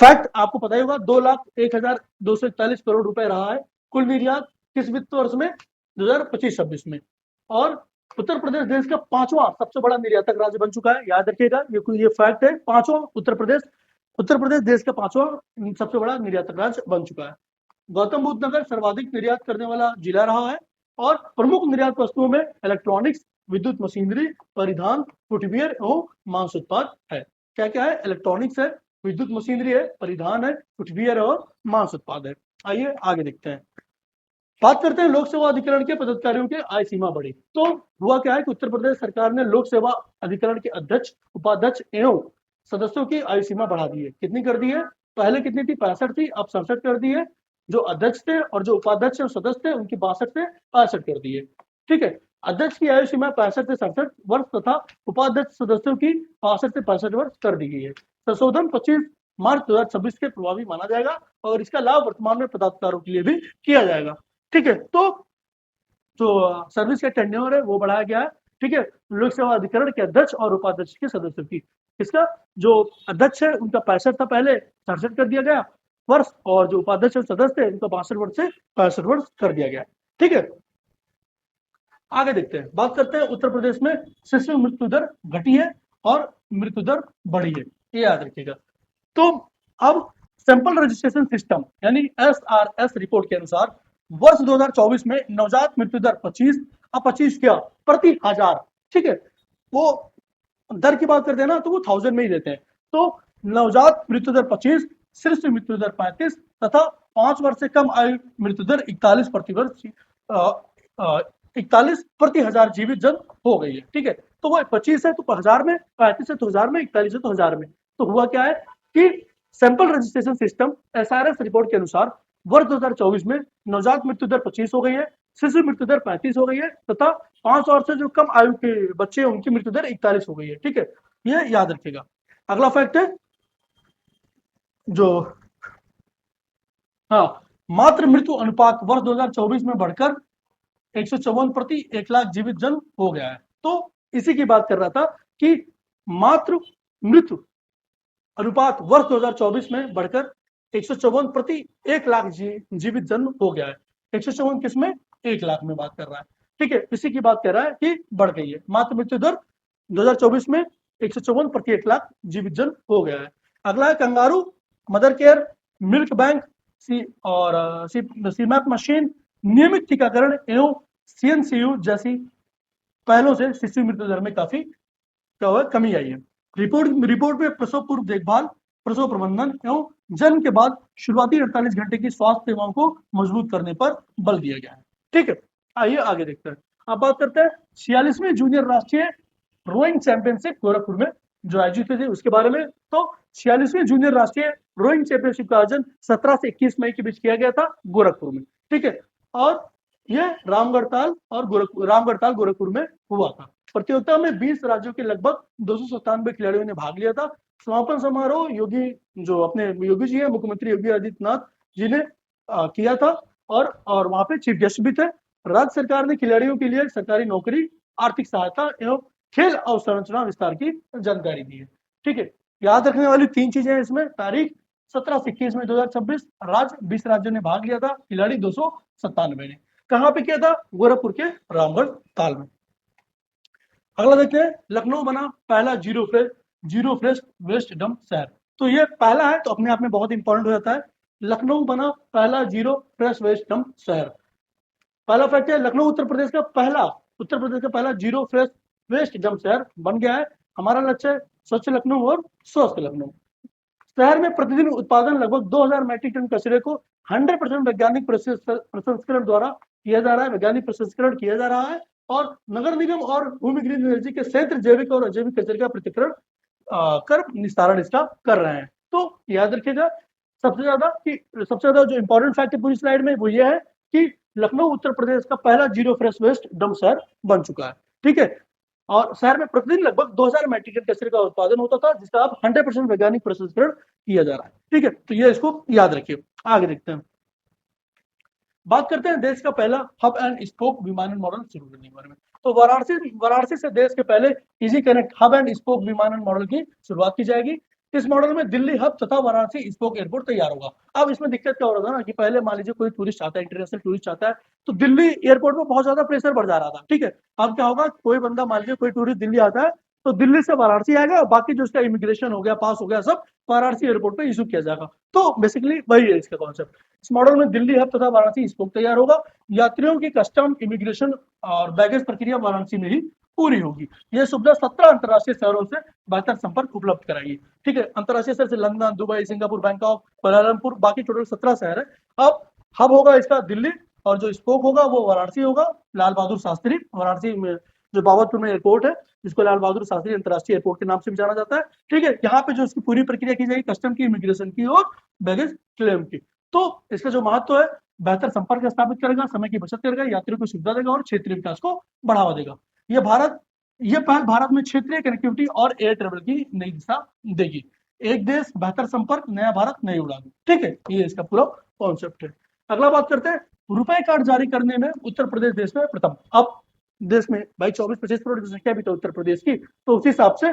Speaker 1: फैक्ट आपको पता ही होगा, 2,01,241 करोड़ रुपए रहा है कुल निर्यात किस वित्त वर्ष में, 2025-26 में। और उत्तर प्रदेश देश का 5वां सबसे बड़ा निर्यातक राज्य बन चुका है। याद रखिएगा ये फैक्ट है, 5वां उत्तर प्रदेश देश का 5वां सबसे बड़ा निर्यातक राज्य बन चुका है। गौतम बुद्ध नगर सर्वाधिक निर्यात करने वाला जिला रहा है। और प्रमुख निर्यात वस्तुओं में इलेक्ट्रॉनिक्स, विद्युत मशीनरी, परिधान, फुटवियर एवं मांस उत्पाद है। क्या क्या है, इलेक्ट्रॉनिक्स है, विद्युत मशीनरी है, परिधान है, फुटवियर और मांस उत्पाद है। आइए आगे देखते हैं, बात करते हैं लोक सेवा अधिकरण के पदाधिकारियों के आय सीमा बढ़ी। तो हुआ क्या है कि उत्तर प्रदेश सरकार ने लोक सेवा अधिकरण के अध्यक्ष, उपाध्यक्ष एवं सदस्यों की आयु सीमा बढ़ा दी है। कितनी कर दी है, पहले कितनी थी, 65 थी, अब 67 कर दी है। जो अध्यक्ष थे और जो उपाध्यक्ष और सदस्य थे उनकी 62 से 65 कर दी है, ठीक है। अध्यक्ष की आयु सीमा 65 से 67 वर्ष तथा उपाध्यक्ष सदस्यों की 65 से 65 वर्ष कर दी गई है। संशोधन 25 मार्च 2026 के प्रभावी माना जाएगा और इसका लाभ वर्तमान में पदाधिकारियों के लिए भी किया जाएगा, ठीक है। तो जो सर्विस का टेन्योर है वो बढ़ाया गया है, ठीक है। लोक सेवा अधिकरण के अध्यक्ष और उपाध्यक्ष के सदस्यों की, इसका जो अध्यक्ष है उनका 65 था, पहले 67 कर दिया गया वर्ष, और जो उपाध्यक्ष और सदस्य थे उनका 62 वर्ष से 65 वर्ष कर दिया गया, ठीक है। आगे देखते हैं, बात करते हैं उत्तर प्रदेश में शिशु मृत्यु दर घटी है और मृत्यु दर बढ़ी है, ये याद रखिएगा। तो अब सैंपल रजिस्ट्रेशन सिस्टम यानी एसआरएस रिपोर्ट के अनुसार वर्ष 2024 में नवजात मृत्यु दर 25 क्या प्रति हजार, ठीक है। वो दर की बात करते हैं ना तो वो 1000 में ही देते हैं। तो नवजात मृत्यु दर 25, शिशु मृत्यु दर 35 तथा 5 वर्ष से कम आयु मृत्यु दर 41 प्रति वर्ष 41 प्रति हजार जीवित जन हो गई है, ठीक है। तो वो 25 है तो 1000 में, 35 है तो 1000 में, 41 है तो 1000 में। तो हुआ क्या है कि sample registration system SRS report के अनुसार वर्ष 2024 में नवजात मृत्यु दर 25 हो गई है, शिशु मृत्यु दर 35 हो गई है तथा 5 वर्ष से जो कम आयु के बच्चे हैं उनकी मृत्यु दर 41 हो गई है, ठीक है। ये याद रखिएगा। अगला फैक्ट है जो मातृ मृत्यु अनुपात वर्ष 2024 में बढ़कर 154 प्रति 1 लाख जीवित जन हो गया है। तो इसी की बात कर रहा था कि मातृ मृत्यु अनुपात वर्ष 2024 में बढ़कर 154 प्रति 1 लाख जीवित जन हो गया है। 154 किसमें, 1 लाख में बात कर रहा है, ठीक है। इसी की बात कर रहा है कि बढ़ गई है। मातृ मृत्यु दर 2024 में 154 प्रति 1 लाख जीवित जन हो गया है। अगला है kangaroo mother care, milk bank और सीमैप मशीन, नियमित टीकाकरण एवं सीएनसीयू जैसी पहलों से शिशु मृत्यु दर में काफी कमी आई है। रिपोर्ट में प्रसव पूर्व देखभाल, प्रसव प्रबंधन एवं जन्म के बाद शुरुआती 48 घंटे की स्वास्थ्य सेवाओं को मजबूत करने पर बल दिया गया है। ठीक है, आइए आगे देखते हैं। अब बात करते हैं 46वें जूनियर राष्ट्रीय रोइंग चैंपियनशिप गोरखपुर में जो आयोजित हुई थी उसके बारे में। तो 46वें जूनियर राष्ट्रीय रोइंग चैंपियनशिप का आयोजन 17 से 21 मई के बीच किया गया था गोरखपुर में। ठीक है, और यह रामगढ़ताल गोरखपुर में हुआ था। प्रतियोगिता में 20 राज्यों के लगभग 297 खिलाड़ियों ने भाग लिया था। समापन समारोह योगी जी है, मुख्यमंत्री योगी आदित्यनाथ जी ने किया था और वहां पे चीफ गेस्ट भी थे। राज्य सरकार ने खिलाड़ियों के लिए सरकारी नौकरी, आर्थिक सहायता एवं खेल अवसंरचना विस्तार की जानकारी दी है। ठीक है, याद रखने वाली 3 चीजें हैं इसमें। तारीख 17 से 21 में 2026, राज्य 20 राज्यों ने भाग लिया था, खिलाड़ी 297 ने। कहाँ पे किया था? गोरखपुर के रामगढ़ ताल में। अगला देखते हैं, लखनऊ बना पहला जीरो फ्रेश वेस्ट डंप शहर। तो ये पहला है तो अपने आप में बहुत इंपॉर्टेंट हो जाता है। लखनऊ बना पहला जीरो फ्रेश वेस्ट डंप शहर। पहला फैक्ट है, लखनऊ उत्तर प्रदेश का पहला जीरो फ्रेश वेस्ट डंप शहर बन गया है। हमारा लक्ष्य है स्वच्छ लखनऊ और स्वस्थ लखनऊ। शहर में प्रतिदिन उत्पादन लगभग 2000 मैट्रिक टन कचरे को 100% वैज्ञानिक प्रसंस्करण द्वारा किया जा रहा है, किया जा रहा है। और नगर निगम और भूमि ग्रीन एनर्जी के संयंत्र जैविक और अजैविक कचरे का पृथक्करण कर निस्तारण इसका कर रहे हैं। तो याद रखिएगा सबसे ज्यादा जो इंपॉर्टेंट फैक्ट है पूरी स्लाइड में वो ये है कि लखनऊ उत्तर प्रदेश का पहला जीरो फ्रेश वेस्ट डंप शहर बन चुका है। ठीक है, और शहर में प्रतिदिन लगभग 2000 मैट्रिक टन कचरे का उत्पादन होता था जिसका अब 100% वैज्ञानिक प्रसंस्करण किया जा रहा है। ठीक है, तो ये इसको याद रखिए। आगे देखते हैं, बात करते हैं देश का पहला हब एंड स्पोक विमानन मॉडल शुरू करने के बारे में। तो वाराणसी से देश के पहले easy connect hub and spoke विमानन मॉडल की शुरुआत की जाएगी। इस मॉडल में दिल्ली हब तथा वाराणसी स्पोक एयरपोर्ट तैयार होगा। अब इसमें दिक्कत क्या हो रहा था ना कि पहले मान लीजिए कोई टूरिस्ट आता है, इंटरनेशनल टूरिस्ट आता है, तो दिल्ली एयरपोर्ट में बहुत ज्यादा प्रेशर बढ़ जा रहा था। ठीक है, अब क्या होगा, कोई बंदा मान लीजिए कोई टूरिस्ट दिल्ली आता है तो दिल्ली से वाराणसी आएगा और बाकी जो उसका इमिग्रेशन हो गया, पास हो गया, सब वाराणसी एयरपोर्ट पे इशू किया जाएगा। तो बेसिकली वही है इसका कॉन्सेप्ट। इस मॉडल में दिल्ली हब तथा वाराणसी स्पोक तैयार होगा। यात्रियों की कस्टम, इमिग्रेशन और बैगेज प्रक्रिया वाराणसी में ही पूरी होगी। यह सुविधा 17 अंतर्राष्ट्रीय शहरों से बेहतर संपर्क उपलब्ध कराएगी। ठीक है, अंतर्राष्ट्रीय शहर से London, Dubai, Singapore, Bangkok, Kuala Lumpur, बाकी टोटल 17 शहर है। अब हब होगा इसका दिल्ली और जो स्पोक होगा वो वाराणसी होगा। लाल बहादुर शास्त्री वाराणसी में जो बाबतपुर में एयरपोर्ट है जिसको लाल बहादुर शास्त्री अंतर्राष्ट्रीय एयरपोर्ट के नाम से भी जाना जाता है। ठीक है, यहाँ पे जो इसकी पूरी प्रक्रिया की जाएगी कस्टम की, इमिग्रेशन की और बैगेज क्लेम की। तो इसका जो महत्व है, बेहतर संपर्क स्थापित करेगा, समय की बचत करेगा, यात्रियों को सुविधा देगा और क्षेत्रीय विकास को बढ़ावा देगा। यह पहल भारत में क्षेत्रीय कनेक्टिविटी और एयर ट्रेवल की नई दिशा देगी। एक देश, बेहतर संपर्क, नया भारत, नई उड़ान। ठीक है, ये इसका पूरा कॉन्सेप्ट है। अगला बात करते हैं, रुपए कार्ड जारी करने में उत्तर प्रदेश देश में प्रथम। अब देश में भाई 24-25 करोड़ की संख्या भी तो उत्तर प्रदेश की, तो उस हिसाब से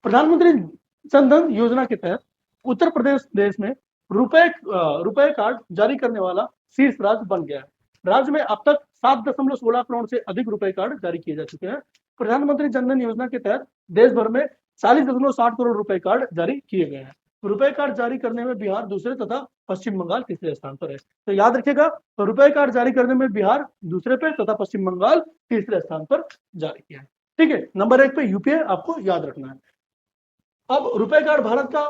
Speaker 1: प्रधानमंत्री जन धन योजना के तहत उत्तर प्रदेश देश में रुपए कार्ड जारी करने वाला शीर्ष राज्य बन गया है। राज्य में अब तक 7.16 करोड़ से अधिक रुपए कार्ड जारी किए जा चुके हैं। प्रधानमंत्री जन धन योजना के तहत देश भर में 40.60 करोड़ रुपए कार्ड जारी किए गए हैं। रुपए कार्ड जारी करने में बिहार दूसरे तथा पश्चिम बंगाल तीसरे स्थान पर है। तो याद रखिएगा, तो रुपए कार्ड जारी करने में बिहार दूसरे पे तथा पश्चिम बंगाल तीसरे स्थान पर जारी किया है। ठीक है, नंबर 1 पे यूपी है, आपको याद रखना है। अब रुपए कार्ड भारत का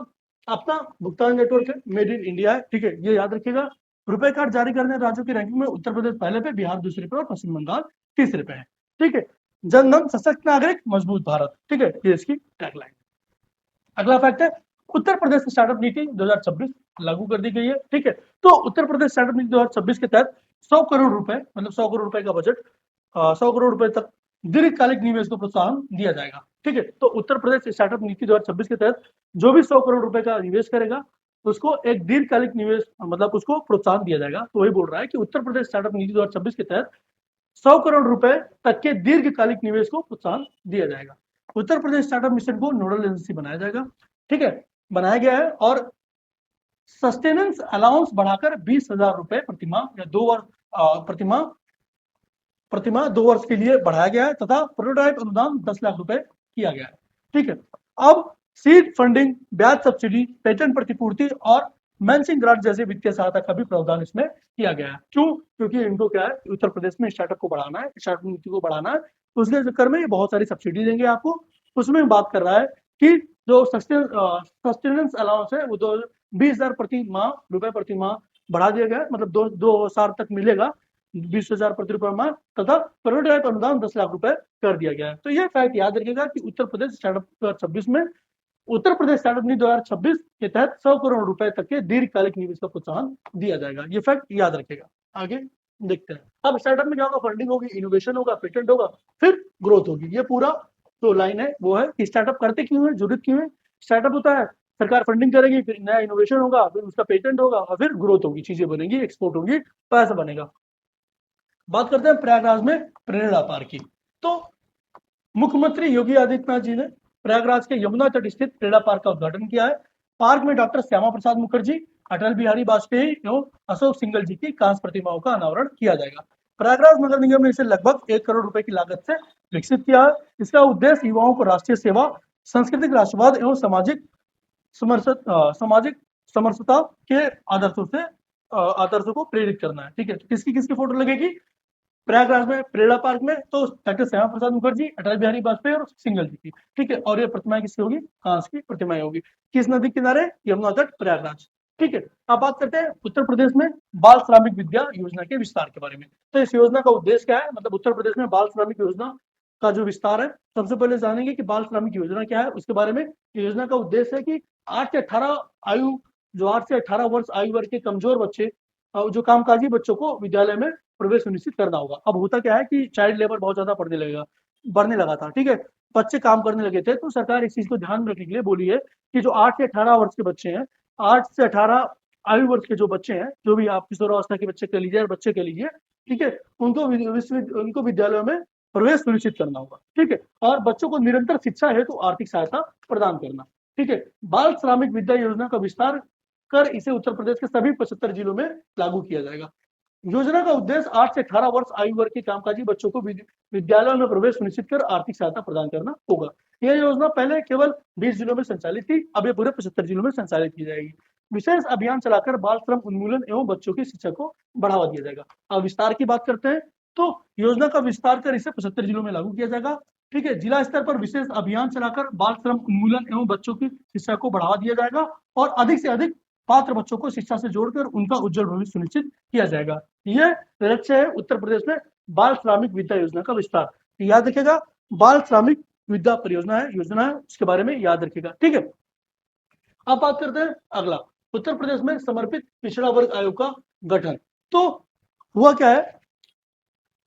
Speaker 1: अपना भुगतान नेटवर्क है, मेड इन इंडिया है। ठीक है, ये याद रखिएगा। रुपए कार्ड जारी करने राज्यों की रैंकिंग में उत्तर प्रदेश पहले पे, बिहार दूसरे पे और पश्चिम बंगाल तीसरे पे है। ठीक है, जनधन सशक्त नागरिक मजबूत भारत। ठीक है, ये इसकी टैगलाइन। अगला फैक्ट है, उत्तर प्रदेश स्टार्टअप नीति 2026 लागू कर दी गई है। ठीक है, तो उत्तर प्रदेश स्टार्टअप नीति 2026 के तहत 100 करोड़ रुपए, मतलब 100 करोड़ रुपए का बजट, 100 करोड़ रुपए तक दीर्घकालिक निवेश को प्रोत्साहन दिया जाएगा। ठीक है, तो उत्तर प्रदेश स्टार्टअप नीति 2026 के तहत जो भी 100 करोड़ रुपए का निवेश करेगा उसको एक दीर्घकालिक निवेश, मतलब उसको प्रोत्साहन दिया जाएगा। तो वही बोल रहा है कि उत्तर प्रदेश स्टार्टअप नीति 2026 के तहत 100 करोड़ रुपए तक के दीर्घकालिक निवेश को प्रोत्साहन दिया जाएगा। उत्तर प्रदेश स्टार्टअप मिशन को नोडल एजेंसी बनाया जाएगा। ठीक है, बनाया गया है और सस्टेनेंस अलाउंस बढ़ाकर 20,000 रुपए प्रतिमाह या 2 वर्ष प्रतिमाह प्रतिमाह 2 वर्ष के लिए बढ़ाया गया है तथा प्रोटोटाइप अनुदान 10 लाख रुपए किया गया है। ठीक है, अब सीड फंडिंग, ब्याज सब्सिडी, पेटेंट प्रतिपूर्ति और मैनसिंग ग्रांट जैसे वित्तीय सहायता का भी प्रावधान इसमें किया गया है। क्यों? क्योंकि इनको क्या है, उत्तर प्रदेश में स्टार्टअप को बढ़ाना है, स्टार्टअप नीति को बढ़ाना है, तो उसके चक्कर में ये बहुत सारी सब्सिडी देंगे आपको। उसमें बात कर रहा है कि जो सस्टेनेंस अलाउंस है वो 20,000 रुपए प्रति माह बढ़ा दिया गया है, मतलब 2 साल तक मिलेगा 20,000 प्रति रुपए माह, तथा प्रोटोटाइप अनुदान 10 लाख रुपए कर दिया गया है। तो ये फैक्ट याद रखिएगा कि उत्तर प्रदेश स्टार्टअप 2026 में उत्तर प्रदेश स्टार्टअप नीति 2026 के तहत 100 करोड़ रुपए तक के दीर्घकालिक निवेश का प्रोत्साहन दिया जाएगा। ये फैक्ट याद रखेगा। आगे देखते हैं। अब स्टार्टअप में क्या होगा? फंडिंग होगी, इनोवेशन होगा, पेटेंट होगा, फिर ग्रोथ होगी। ये पूरा जो लाइन है वो है कि स्टार्टअप करते क्यों है, जरूरत क्यों है। स्टार्टअप होता है, सरकार फंडिंग करेगी, फिर नया इनोवेशन होगा, फिर उसका पेटेंट होगा और फिर ग्रोथ होगी, चीजें बनेंगी, एक्सपोर्ट होगी, पैसा बनेगा। बात करते हैं प्रयागराज में प्रेरणा पार्क की। तो मुख्यमंत्री योगी आदित्यनाथ जी ने प्रयागराज के यमुना तट स्थित प्रेरणा पार्क का उद्घाटन किया है। पार्क में डॉक्टर श्यामा प्रसाद मुखर्जी, अटल बिहारी वाजपेयी एवं अशोक सिंगल जी की कांस्य प्रतिमाओं का अनावरण किया जाएगा। प्रयागराज नगर निगम ने इसे लगभग 1 करोड़ रुपए की लागत से विकसित किया है। इसका उद्देश्य युवाओं को राष्ट्रीय सेवा, सांस्कृतिक राष्ट्रवाद एवं सामाजिक समरसता के आदर्शों को प्रेरित करना है। ठीक है, तो किसकी किसकी फोटो लगेगी प्रयागराज में प्रेरणा पार्क में? तो डॉक्टर श्यामा प्रसाद मुखर्जी, अटल बिहारी वाजपेयी और सिंगल जी की। ठीक है, और ये प्रतिमाएं किसकी होगी? कांस्य की प्रतिमाएं होगी। किस नदी किनारे? यमुना तट, प्रयागराज। ठीक है, अब बात करते हैं उत्तर प्रदेश में बाल श्रमिक विद्या योजना के विस्तार के बारे में। तो इस योजना का उद्देश्य क्या है? मतलब उत्तर प्रदेश में बाल श्रमिक योजना का जो विस्तार है, सबसे पहले जानेंगे कि बाल श्रमिक योजना क्या है, उसके बारे में। योजना का उद्देश्य है कि 8 से 18 आयु जो 8 से 18 वर्ष आयु वर्ग के कमजोर बच्चे, जो कामकाजी बच्चों को विद्यालय में प्रवेश सुनिश्चित करना होगा। अब होता क्या है कि चाइल्ड लेबर बहुत ज्यादा बढ़ने लगा था। ठीक है, बच्चे काम करने लगे थे, तो सरकार इस चीज को ध्यान में रखने के लिए बोली है कि जो 8 से 18 वर्ष के बच्चे हैं, 8 से 18 आयु वर्ष के जो बच्चे हैं, जो भी आप किशोरावस्था के बच्चे कह लीजिए और बच्चे कह लीजिए, ठीक है, उनको विद्यालयों में प्रवेश सुनिश्चित करना होगा। ठीक है, और बच्चों को निरंतर शिक्षा हेतु आर्थिक सहायता प्रदान करना। ठीक है, बाल श्रमिक विद्या योजना का विस्तार कर इसे उत्तर प्रदेश के सभी 75 जिलों में लागू किया जाएगा। योजना का उद्देश्य 8 से 18 वर्ष आयु वर्ग के कामकाजी बच्चों को विद्यालयों में प्रवेश सुनिश्चित कर आर्थिक सहायता प्रदान करना होगा। यह योजना पहले केवल 20 जिलों में संचालित थी, अब ये पूरे 75 जिलों में संचालित की जाएगी। विशेष अभियान चलाकर बाल श्रम उन्मूलन एवं बच्चों की शिक्षा को बढ़ावा दिया जाएगा। अब विस्तार की बात करते हैं, तो योजना का विस्तार कर इसे 75 जिलों में लागू किया जाएगा। ठीक है, जिला स्तर पर विशेष अभियान चलाकर बाल श्रम उन्मूलन एवं बच्चों की शिक्षा को बढ़ावा दिया जाएगा और अधिक से अधिक पात्र बच्चों को शिक्षा से जोड़कर उनका उज्जवल भविष्य सुनिश्चित किया जाएगा। यह लक्ष्य है उत्तर प्रदेश में बाल श्रमिक विद्या योजना का विस्तार। याद रखिएगा, बाल श्रमिक विद्या परियोजना है, योजना है, उसके बारे में याद रखिएगा। ठीक है, अब बात करते हैं अगला, उत्तर प्रदेश में समर्पित पिछड़ा वर्ग आयोग का गठन। तो हुआ क्या है,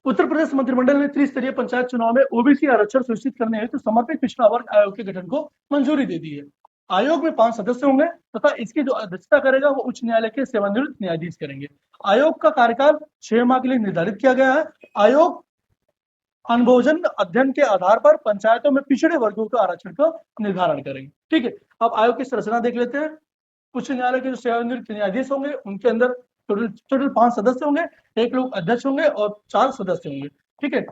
Speaker 1: उत्तर प्रदेश मंत्रिमंडल ने त्रिस्तरीय पंचायत चुनाव में ओबीसी आरक्षण सुनिश्चित करने हेतु समर्पित पिछड़ा वर्ग आयोग के गठन को मंजूरी दे दी है। आयोग में 5 सदस्य होंगे तथा इसकी जो अध्यक्षता करेगा वो उच्च न्यायालय के सेवानिवृत्त न्यायाधीश करेंगे। आयोग का कार्यकाल 6 माह के लिए निर्धारित किया गया है। आयोग अनुभवजन्य अध्ययन के आधार पर पंचायतों में पिछड़े वर्गों के आरक्षण का निर्धारण करेंगे। ठीक है, अब आयोग की संरचना देख लेते हैं। उच्च न्यायालय के जो सेवानिवृत्त न्यायाधीश होंगे उनके अंदर टोटल 5 सदस्य होंगे, 1 लोग अध्यक्ष होंगे और 4 सदस्य होंगे। ठीक है,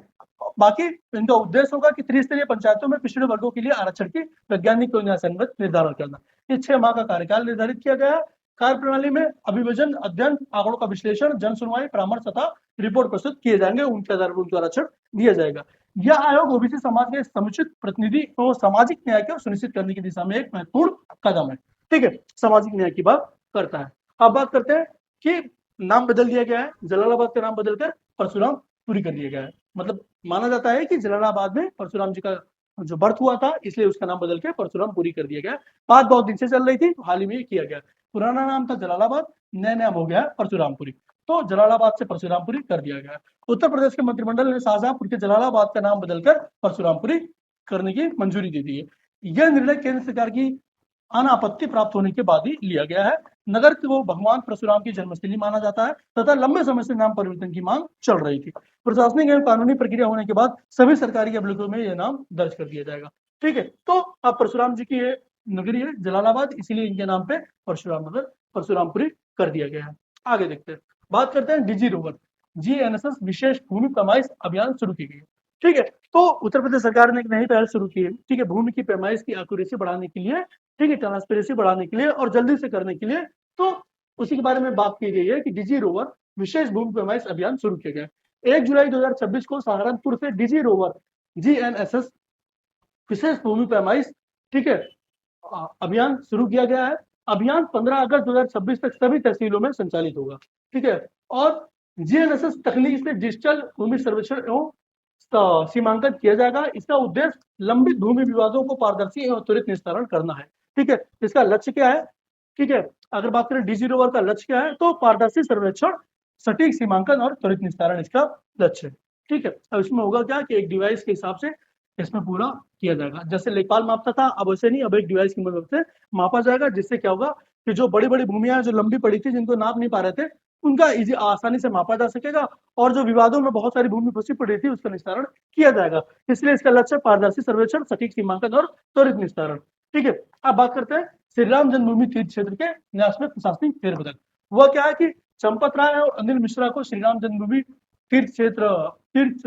Speaker 1: बाकी इनका उद्देश्य होगा कि त्रिस्तरीय पंचायतों में पिछड़े वर्गों के लिए आरक्षण की वैज्ञानिक और न्यायसंगत निर्धारण करना। ये 6 माह का कार्यकाल निर्धारित किया गया है। कार्यप्रणाली में अभियोजन, अध्ययन, आंकड़ों का विश्लेषण, जन सुनवाई, परामर्श तथा रिपोर्ट प्रस्तुत किए जाएंगे, उनके आधार पर उनको आरक्षण दिया जाएगा। यह आयोग ओबीसी समाज के समुचित प्रतिनिधि और सामाजिक न्याय को सुनिश्चित करने की दिशा में एक महत्वपूर्ण कदम है। ठीक है, सामाजिक न्याय की बात करता है। अब बात करते हैं कि नाम बदल दिया गया है, जलालाबाद का नाम बदलकर परशुरामपुरी कर दिया गया है। मतलब माना जाता है कि जलालाबाद में परशुराम जी का जो बर्थ हुआ था, इसलिए उसका नाम बदल के परशुरामपुरी कर दिया गया। बात बहुत दिन से चल रही थी, हाल ही में किया गया। पुराना नाम था जलालाबाद, नया नाम हो गया परशुरामपुरी, तो जलालाबाद से परशुरामपुरी कर दिया गया। उत्तर प्रदेश के मंत्रिमंडल ने शाहजहांपुर के जलालाबाद का नाम बदलकर परशुरामपुरी करने की मंजूरी दे दी है। यह निर्णय केंद्र सरकार की अनापत्ति प्राप्त होने के बाद ही लिया गया है। नगर को भगवान परशुराम की जन्मस्थली माना जाता है तथा लंबे समय से नाम परिवर्तन की मांग चल रही थी। प्रशासनिक एवं कानूनी प्रक्रिया होने के बाद सभी सरकारी अभिलेखों में यह नाम दर्ज कर दिया जाएगा। ठीक है, तो अब परशुराम जी की ये नगरी है जलालाबाद, इसीलिए इनके नाम पे परशुराम नगर, परशुरामपुरी कर दिया गया है। आगे देखते हैं, बात करते हैं डिजी रोवर। GNSS विशेष भूमि पैमाइश अभियान शुरू की गई है। ठीक है, तो उत्तर प्रदेश सरकार ने एक नई पहल शुरू की है। ठीक है, भूमि की पैमाइश की एक्यूरेसी बढ़ाने के लिए, ठीक है, ट्रांसपेरेंसी बढ़ाने के लिए और जल्दी से करने के लिए, तो उसी के बारे में बात की गई है कि डिजी रोवर विशेष भूमि पैमाइश अभियान शुरू किया गया। 1 जुलाई 2026 को सहारनपुर से डिजी रोवर GNSS विशेष भूमि पैमाइश, ठीक है, अभियान शुरू किया गया है। अभियान 15 अगस्त 2026 तक सभी तहसीलों में संचालित होगा। ठीक है, और GNSS तकनीक से डिजिटल भूमि सर्वेक्षण एवं सीमांकन किया जाएगा। इसका उद्देश्य लंबित भूमि विवादों को पारदर्शी एवं त्वरित निस्तारण करना है। ठीक है, इसका लक्ष्य क्या है? ठीक है, अगर बात करें डिजी रोवर का लक्ष्य क्या है, तो पारदर्शी सर्वेक्षण, सटीक सीमांकन और त्वरित निस्तारण इसका लक्ष्य है। ठीक है, अब इसमें होगा क्या कि एक डिवाइस के हिसाब से इसमें पूरा किया जाएगा। जैसे लेखपाल मापता था, अब वैसे नहीं, अब एक डिवाइस की मदद से मापा जाएगा, जिससे क्या होगा कि जो बड़ी बड़ी भूमियां जो लंबी पड़ी थी, जिनको नाप नहीं पा रहे थे, उनका इजी आसानी से मापा जा सकेगा, और जो विवादों में बहुत सारी भूमि फंसी पड़ी थी उसका निस्तारण किया जाएगा। इसलिए इसका लक्ष्य पारदर्शी सर्वेक्षण, सटीक सीमांकन और त्वरित निस्तारण। ठीक है, अब बात करते हैं श्री राम जन्मभूमि तीर्थ क्षेत्र के न्यास में प्रशासनिक फेरबदल। वह क्या है कि चंपत राय और अनिल मिश्रा को श्री राम जन्मभूमि तीर्थ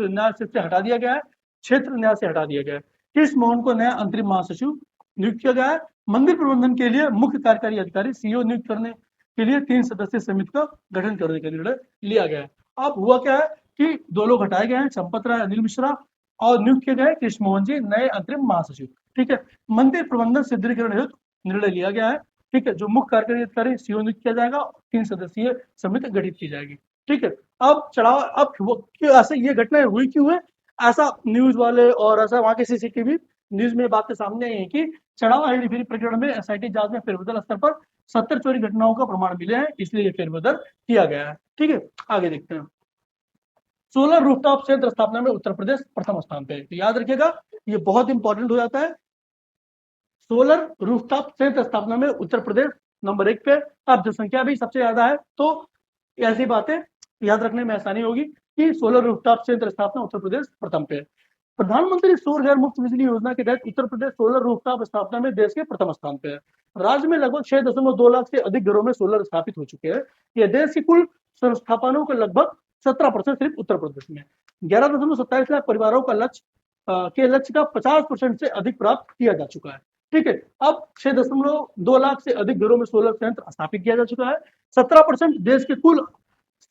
Speaker 1: न्यास से हटा दिया गया है, क्षेत्र न्यास से हटा दिया गया है। कृष्ण मोहन को नया अंतरिम महासचिव नियुक्त किया गया है। मंदिर प्रबंधन के लिए मुख्य कार्यकारी अधिकारी CEO नियुक्त करने के लिए 3 सदस्यीय समिति का गठन करने का निर्णय लिया गया है। अब हुआ क्या है कि 2 लोग हटाए गए हैं, चंपत राय, अनिल मिश्रा, और नियुक्त किए गए कृष्ण मोहन जी नए अंतरिम महासचिव। ठीक है, मंदिर प्रबंधन सुदृढ़ीकरण हेतु निर्णय लिया गया है। ठीक है, जो मुख्य कार्यकारी अधिकारी CEO नियुक्त किया जाएगा, 3 सदस्यीय समिति गठित की जाएगी। ठीक है, अब चढ़ाव, अब ऐसे ये घटनाएं हुई क्यों है, ऐसा न्यूज वाले और ऐसा वहां के CCTV न्यूज में बातें सामने आई है कि चढ़ावा हेरीफेरी प्रकरण में SIT जांच में फेरबदल स्तर पर 70 चोरी घटनाओं का प्रमाण मिले हैं, इसलिए ये फेरबदल किया गया है। ठीक है, आगे देखते हैं। सोलर रूफटॉप संयंत्र स्थापना में उत्तर प्रदेश प्रथम स्थान पे है, तो याद रखिएगा ये बहुत इंपॉर्टेंट हो जाता है। सोलर रूफटॉप संयंत्र स्थापना में उत्तर प्रदेश नंबर 1 पे। अब जनसंख्या भी सबसे ज्यादा है, तो ऐसी बातें याद रखने में आसानी होगी कि सोलर रूफटॉप संयंत्र स्थापना उत्तर प्रदेश प्रथम पे है। प्रधानमंत्री सौर घर मुफ्त बिजली योजना के तहत उत्तर प्रदेश सोलर रूफटॉप स्थापना में देश के प्रथम स्थान पे है। राज्य में लगभग 6.2 लाख से अधिक घरों में सोलर स्थापित हो चुके हैं। यह देश की कुल संस्थापनों का लगभग 17% सिर्फ उत्तर प्रदेश में। 11.27 लाख परिवारों का लक्ष्य का 50% से अधिक प्राप्त किया जा चुका है। ठीक है, अब 6.2 लाख से अधिक घरों में सोलर संयंत्र स्थापित किया जा चुका है। 17% देश के कुल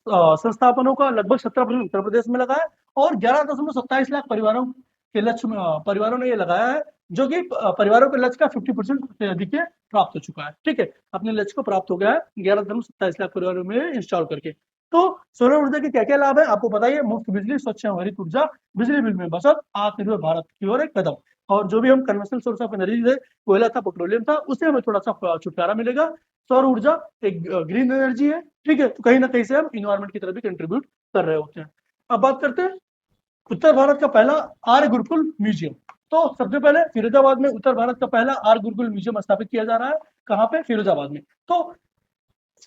Speaker 1: संस्थापनों का लगभग 17% उत्तर प्रदेश में लगा है, और 11.27 लाख परिवारों के लक्ष्य में परिवारों ने ये लगाया है, जो कि परिवारों के लक्ष्य का 50% से अधिक प्राप्त हो चुका है। ठीक है, अपने लक्ष्य को प्राप्त हो गया है 11.27 लाख परिवारों में इंस्टॉल करके। तो सोलर ऊर्जा के क्या क्या लाभ है आपको बताइए? मुफ्त बिजली, स्वच्छ एवं हरित ऊर्जा, बिजली बिल में बचत, आत्मनिर्भर भारत की ओर एक कदम, और जो भी हम कन्वेंशनल सोर्स ऑफ एनर्जी थे, कोयला था, पेट्रोलियम था, उससे हमें थोड़ा सा छुटकारा मिलेगा। सौर ऊर्जा एक ग्रीन एनर्जी है। ठीक है, तो कहीं ना कहीं से हम इन्वायरमेंट की तरफ भी कंट्रीब्यूट कर रहे होते हैं। अब बात करते हैं उत्तर भारत का पहला आर्य गुरुकुल म्यूजियम। तो सबसे पहले फिरोजाबाद में उत्तर भारत का पहला आर्य गुरुकुल म्यूजियम स्थापित किया जा रहा है। कहाँ पे? फिरोजाबाद में। तो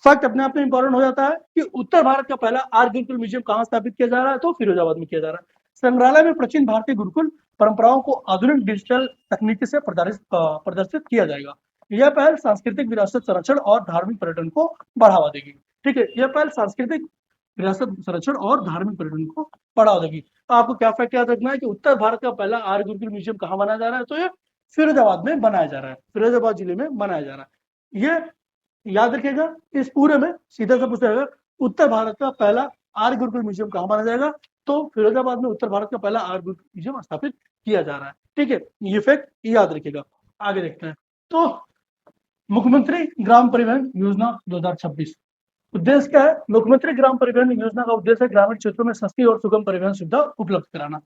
Speaker 1: फैक्ट अपने आप में इंपॉर्टेंट हो जाता है कि उत्तर भारत का पहला आर्य गुरुकुल म्यूजियम कहाँ स्थापित किया जा रहा है, तो फिरोजाबाद में किया जा रहा है। संग्रहालय में प्राचीन भारतीय गुरुकुल परंपराओं को आधुनिक डिजिटल तकनीकी से प्रदर्शित किया जाएगा। यह पहल सांस्कृतिक विरासत संरक्षण और धार्मिक पर्यटन को बढ़ावा देगी। ठीक है, यह पहल सांस्कृतिक विरासत संरक्षण और धार्मिक पर्यटन को बढ़ावा देगी। तो आपको क्या फैक्ट याद रखना है कि उत्तर भारत का पहला आर्य गुरुकुल म्यूजियम कहाँ बनाया जा रहा है, तो ये फिरोजाबाद में बनाया जा रहा है, फिरोजाबाद जिले में बनाया जा रहा है। ये याद रखिएगा, इस पूरे में सीधा सा पूछा जाएगा उत्तर भारत का पहला आर्य गुरुकुल म्यूजियम कहाँ माना जाएगा, तो फिरोजाबाद में उत्तर भारत का पहला आर्य गुरुकुल म्यूजियम स्थापित किया जा रहा है। ठीक है, ये फैक्ट याद रखिएगा। आगे देखते हैं। तो मुख्यमंत्री ग्राम परिवहन योजना 2026 उद्देश्य क्या है? मुख्यमंत्री ग्राम परिवहन योजना का उद्देश्य है ग्रामीण क्षेत्रों में सस्ती और सुगम परिवहन सुविधा उपलब्ध कराना।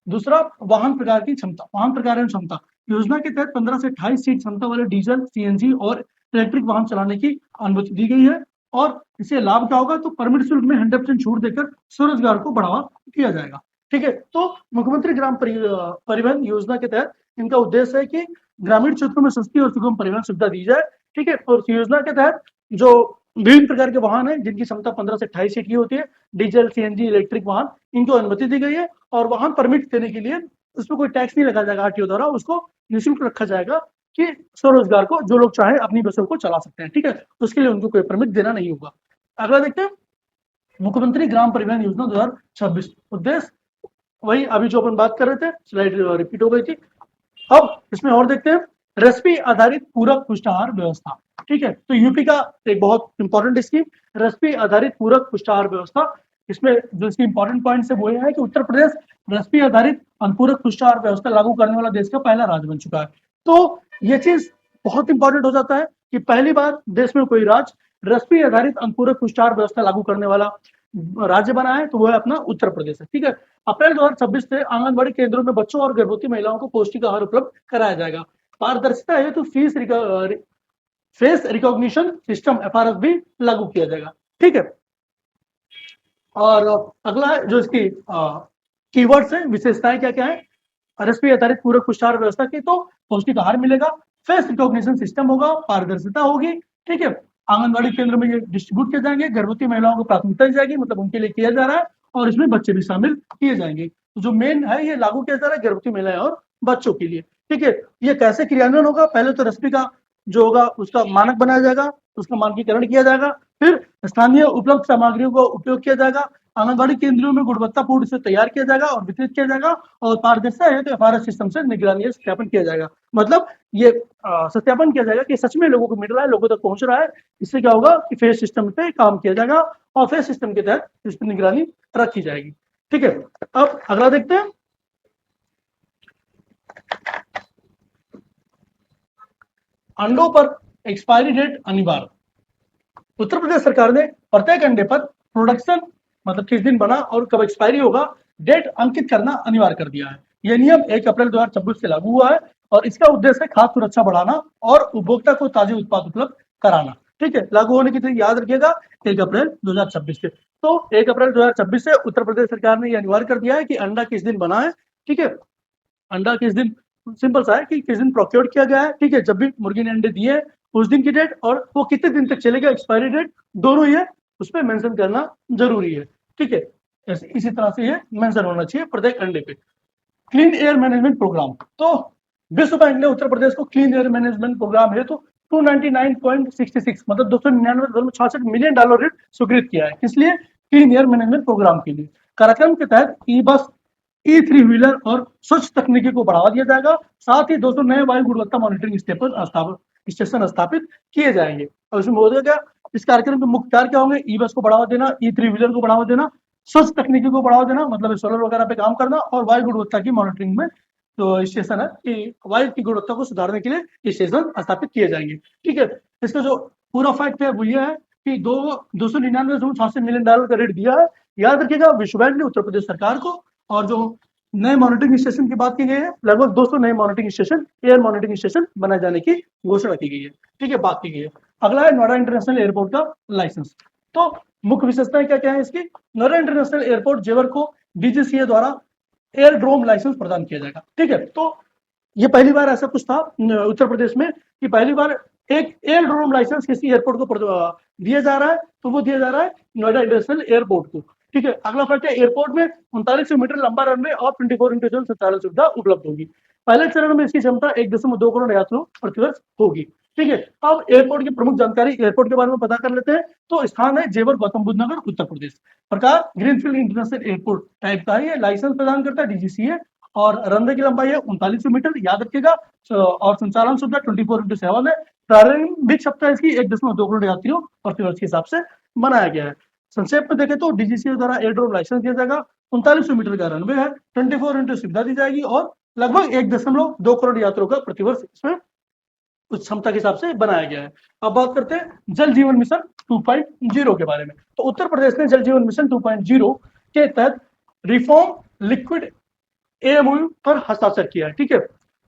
Speaker 1: दूसरा, वाहन प्रकार की क्षमता, वाहन प्रकार एवं क्षमता। योजना के तहत 15 से 28 सीट क्षमता वाले डीजल, CNG और इलेक्ट्रिक वाहन चलाने की अनुमति दी गई है। और इससे लाभ क्या होगा, तो परमिट शुल्क में 100% छूट देकर स्वरोजगार को बढ़ावा दिया जाएगा। ठीक है, तो मुख्यमंत्री ग्राम परिवहन योजना के तहत इनका उद्देश्य है कि ग्रामीण क्षेत्रों में सस्ती और सुगम परिवहन सुविधा दी जाए। ठीक है, और योजना के तहत जो विभिन्न प्रकार के वाहन है जिनकी क्षमता 15 से 28 सीट की होती है, डीजल, CNG, इलेक्ट्रिक वाहन, इनको अनुमति दी गई है। और वाहन परमिट देने के लिए उसमें कोई टैक्स नहीं लगाया जाएगा RTO द्वारा, उसको निःशुल्क रखा जाएगा कि स्वरोजगार को जो लोग चाहे अपनी बसों को चला सकते हैं। ठीक है, तो उसके लिए उनको कोई परमिट देना नहीं होगा। अगला देखते हैं, मुख्यमंत्री ग्राम परिवहन योजना 2026 उद्देश्य वही अभी जो अपन बात कर रहे थे, स्लाइड रिपीट हो गई थी। अब इसमें और देखते हैं, रेसिपी आधारित पूरक पुष्टाहार व्यवस्था। ठीक है, तो यूपी का एक बहुत इंपॉर्टेंट स्कीम रेसिपी आधारित पूरक पुष्टाहार व्यवस्था। इसमें जो इसकी इंपॉर्टेंट पॉइंट है वो ये है कि उत्तर प्रदेश रेसिपी आधारित अनुपूरक पुष्टाहार व्यवस्था लागू करने वाला देश का पहला राज्य बन चुका है। तो ये चीज बहुत इंपॉर्टेंट हो जाता है कि पहली बार देश में कोई राज्य रेसिपी आधारित अनुपूरक पुष्टाहार व्यवस्था लागू करने वाला राज्य बना है, तो वो है अपना उत्तर प्रदेश है। ठीक है, अप्रैल 2026 से आंगनबाड़ी केंद्रों में बच्चों और गर्भवती महिलाओं को पौष्टिक आहार उपलब्ध कराया जाएगा। पारदर्शिता हेतु फेस रिकॉग्निशन सिस्टम एफआरएस भी लागू किया जाएगा। ठीक है, और अगला जो इसकी कीवर्ड्स है, विशेषताएं क्या क्या है, रेसिपी आधारित पूरक पुष्टाहार व्यवस्था की तो पौष्टिक आहार मिलेगा, फेस रिकॉग्निशन सिस्टम होगा, पारदर्शिता होगी। ठीक है, आंगनबाड़ी केंद्र में ये डिस्ट्रीब्यूट किए जाएंगे, गर्भवती महिलाओं को प्राथमिकता दी जाएगी, मतलब उनके लिए किया जा रहा है, और इसमें बच्चे भी शामिल किए जाएंगे। तो जो मेन है ये लागू किया जा रहा है गर्भवती महिलाएं और बच्चों के लिए। ठीक है, ये कैसे क्रियान्वयन होगा, पहले तो रेसिपी का जो होगा उसका मानक बनाया जाएगा, उसका मानकीकरण किया जाएगा, फिर स्थानीय उपलब्ध सामग्रियों का उपयोग किया जाएगा, आंगनबाड़ी केंद्रों में गुणवत्तापूर्ण इसे तैयार किया जाएगा और वितरित किया जाएगा, और पारदर्शिता है तो एफआरएस सिस्टम से निगरानी सत्यापन किया जाएगा। मतलब ये सत्यापन किया जाएगा कि सच में लोगों को मिल रहा है, लोगों तक पहुंच रहा है। इससे क्या होगा कि फेस सिस्टम पे काम किया जाएगा और फेस सिस्टम के तहत इस पर निगरानी रखी जाएगी। ठीक है, अब अगला देखते हैं, अंडों पर एक्सपायरी डेट अनिवार्य। उत्तर प्रदेश सरकार ने प्रत्येक अंडे पर प्रोडक्शन मतलब किस दिन बना और कब एक्सपायरी होगा डेट अंकित करना अनिवार्य कर दिया है। यह नियम 1 अप्रैल 2026 से लागू हुआ है और इसका उद्देश्य है खाद्य सुरक्षा बढ़ाना और उपभोक्ता को ताजे उत्पाद उपलब्ध कराना। ठीक है, लागू होने की तारीख याद रखिएगा 1 अप्रैल 2026 से। तो 1 अप्रैल 2026 से उत्तर प्रदेश सरकार ने यह अनिवार्य कर दिया है कि अंडा किस दिन बना है। ठीक है, अंडा किस दिन, सिंपल सा है कि किस दिन प्रोक्योर किया गया है। ठीक है, जब भी मुर्गी ने अंडे दिए उस दिन की डेट और वो कितने दिन तक चलेगा एक्सपायरी डेट, दोनों ही है, उस पर मेंशन करना जरूरी है। ठीक है, इसी तरह से ये मेंशन होना चाहिए प्रत्येक अंडे पे। क्लीन एयर मैनेजमेंट प्रोग्राम, तो विश्व बैंक ने उत्तर प्रदेश को क्लीन एयर मैनेजमेंट प्रोग्राम है तो 299.66 मतलब $299.66 मिलियन स्वीकृत किया है। किस लिए? क्लीन एयर मैनेजमेंट प्रोग्राम के लिए। कार्यक्रम के तहत ई बस, ई थ्री व्हीलर और स्वच्छ तकनीकी को बढ़ावा दिया जाएगा। साथ ही 200 नए वायु गुणवत्ता मॉनिटरिंग स्टेशन स्थापित किए जाएंगे। और इसमें हो गया, इस कार्यक्रम के मुख्य कार्य क्या होंगे? ई बस को बढ़ावा देना, ई थ्री व्हीलर को बढ़ावा देना, स्वच्छ तकनीकी को बढ़ावा देना मतलब सोलर वगैरह पे काम करना, और वायु गुणवत्ता की मॉनिटरिंग में तो स्टेशन है कि वायु की गुणवत्ता को सुधारने के लिए स्टेशन स्थापित किए जाएंगे। ठीक है, इसका जो पूरा फैक्ट है वो ये है कि 299.66 मिलियन डॉलर का रेट दिया है। याद रखिएगा, विश्व बैंक ने उत्तर प्रदेश सरकार को, और जो नए मॉनिटरिंग स्टेशन की बात की गई है, लगभग 200 नए monitoring station, air monitoring station बनाए जाने की घोषणा की गई है। ठीक है, बात की गई है। अगला है नोएडा इंटरनेशनल एयरपोर्ट का लाइसेंस। तो मुख्य विशेषताएं क्या क्या है इसकी? नोएडा इंटरनेशनल एयरपोर्ट जेवर को डीजीसीए द्वारा एयरड्रोम लाइसेंस प्रदान किया जाएगा। ठीक है, तो ये पहली बार ऐसा कुछ था उत्तर प्रदेश में कि पहली बार एक एयरड्रोम लाइसेंस किसी एयरपोर्ट को दिया जा रहा है, तो वो दिया जा रहा है नोएडा इंटरनेशनल एयरपोर्ट को। ठीक है, अगला फैक्ट है, एयरपोर्ट में 3900 मीटर लंबा रनवे और 24x7 संचालन सुविधा उपलब्ध होगी। पहले चरण में इसकी क्षमता 1.2 करोड़ यात्रियों प्रतिवर्ष होगी। ठीक है, अब एयरपोर्ट की प्रमुख जानकारी एयरपोर्ट के बारे में पता कर लेते हैं। तो स्थान है जेवर, गौतम बुद्ध नगर, उत्तर प्रदेश। प्रकार ग्रीनफील्ड इंटरनेशनल एयरपोर्ट टाइप का है, ये लाइसेंस प्रदान करता है डीजीसीए, और रनवे की लंबाई है 3900 मीटर, याद रखिएगा। और संचालन सुविधा 24x7 है। प्रारंभिक क्षमता इसकी 1.2 करोड़ यात्रियों प्रतिवर्ष के हिसाब से बनाया गया है। संक्षेप में देखें तो डीजीसीए द्वारा एयरड्रोम लाइसेंस दिया जाएगा, 3900 मीटर का रनवे है, 24x सुविधा दी जाएगी, और लगभग 1.2 करोड़ यात्रियों का प्रतिवर्ष इसमें उस क्षमता के हिसाब से बनाया गया है। अब बात करते हैं जल जीवन मिशन 2.0 के बारे में। तो उत्तर प्रदेश ने जल जीवन मिशन 2.0 के तहत रिफॉर्म लिक्विड एएमओयू पर हस्ताक्षर किया है। ठीक है,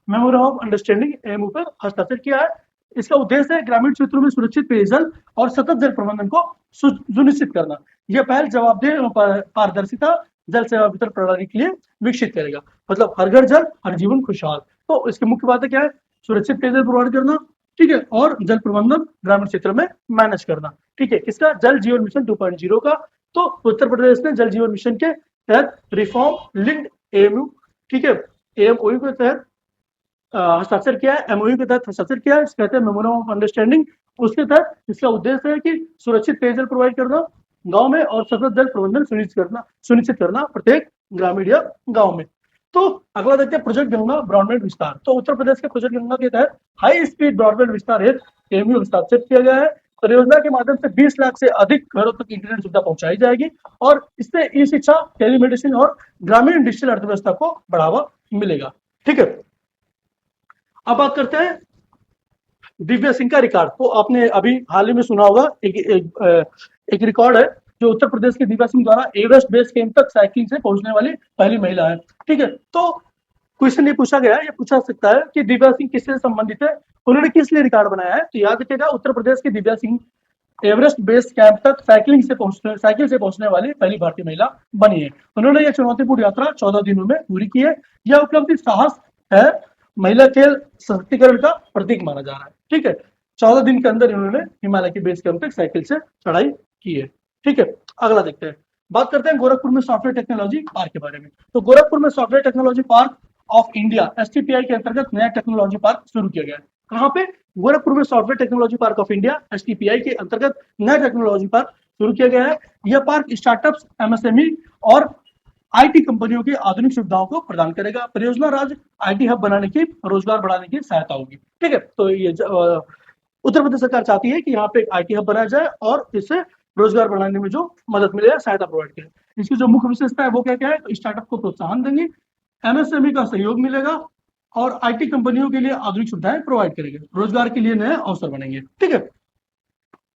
Speaker 1: मेमोरेंडम ऑफ अंडरस्टैंडिंग एएमओयू पर हस्ताक्षर किया है। इसका उद्देश्य है ग्रामीण क्षेत्रों में सुरक्षित पेयजल और सतत जल प्रबंधन को सुनिश्चित करना। यह पहल जवाबदेह और पारदर्शिता जल सेवा वितरण प्रणाली के लिए विकसित करेगा। मतलब हर घर जल, हर जीवन खुशहाल। तो इसकी मुख्य बातें क्या है? सुरक्षित पेयजल प्रोवाइड करना, ठीक है, और जल प्रबंधन ग्रामीण क्षेत्र में मैनेज करना। ठीक है, किसका? जल जीवन मिशन 2.0 का। तो उत्तर प्रदेश ने जल जीवन मिशन के तहत रिफॉर्म लिंक्ड एएमयू, ठीक है, एएमओयू के तहत हस्ताक्षर किया है, एमओयू के तहत हस्ताक्षर किया है, इसे कहते हैं मेमोरेंडम ऑफ अंडरस्टैंडिंग। उसके तहत इसका उद्देश्य है कि सुरक्षित पेयजल प्रोवाइड करना, गांव में और सतत जल प्रबंधन सुनिश्चित करना प्रत्येक ग्रामीण या गांव में। तो अगला देखते हैं प्रोजेक्ट गंगा ब्रॉडबैंड विस्तार। तो उत्तर प्रदेश के प्रोजेक्ट गंगा के तहत हाई स्पीड ब्रॉडबैंड विस्तार हेतु एमयू स्थापित किया गया है। परियोजना के माध्यम से 20 लाख से अधिक घरों तक इंटरनेट सुविधा पहुंचाई जाएगी और इससे ई शिक्षा, टेलीमेडिसिन और ग्रामीण डिजिटल अर्थव्यवस्था को बढ़ावा मिलेगा। ठीक है, अब बात करते हैं दिव्या सिंह का रिकॉर्ड। तो आपने अभी हाल ही में सुना होगा एक रिकॉर्ड है जो उत्तर प्रदेश की दिव्या सिंह द्वारा एवरेस्ट बेस कैंप तक साइकिल से पहुंचने वाली पहली महिला है। ठीक है, तो क्वेश्चन ये पूछा गया है, ये पूछा सकता है कि दिव्या सिंह किससे संबंधित है, उन्होंने किस लिए रिकॉर्ड बनाया है। तो याद रखिएगा, उत्तर प्रदेश की Divya Singh Everest base camp तक साइकिल से पहुंचने वाली पहली भारतीय महिला बनी है। उन्होंने यह चुनौतीपूर्ण यात्रा 14 दिनों में पूरी की है। यह उपलब्धि साहस है, महिला खेल सशक्तिकरण का प्रतीक माना जा रहा है। ठीक है, 14 दिन के अंदर इन्होंने हिमालय के बेस कैंप तक साइकिल से चढ़ाई की है। ठीक है, अगला देखते हैं, बात करते हैं गोरखपुर में सॉफ्टवेयर टेक्नोलॉजी पार्क के बारे में। तो गोरखपुर में software technology park of India STPI के अंतर्गत नया टेक्नोलॉजी पार्क शुरू किया गया है। कहाँ पे? गोरखपुर में software technology park of India STPI के अंतर्गत नया टेक्नोलॉजी पार्क शुरू किया गया है। यह पार्क स्टार्टअप्स, एमएसएमई और आईटी कंपनियों की आधुनिक सुविधाओं को प्रदान करेगा। परियोजना राज्य आईटी हब बनाने की, रोजगार बढ़ाने की सहायता होगी। ठीक है, तो ये उत्तर प्रदेश सरकार चाहती है कि यहाँ पे आईटी हब बनाया जाए और इससे रोजगार बढ़ाने में जो मदद मिले, सहायता प्रोवाइड करे। इसकी जो मुख्य विशेषता है वो क्या क्या है? तो स्टार्टअप को प्रोत्साहन देंगे, एमएसएमई का सहयोग मिलेगा और आईटी कंपनियों के लिए आधुनिक सुविधाएं प्रोवाइड करेंगे, रोजगार के लिए नए अवसर बनेंगे। ठीक है,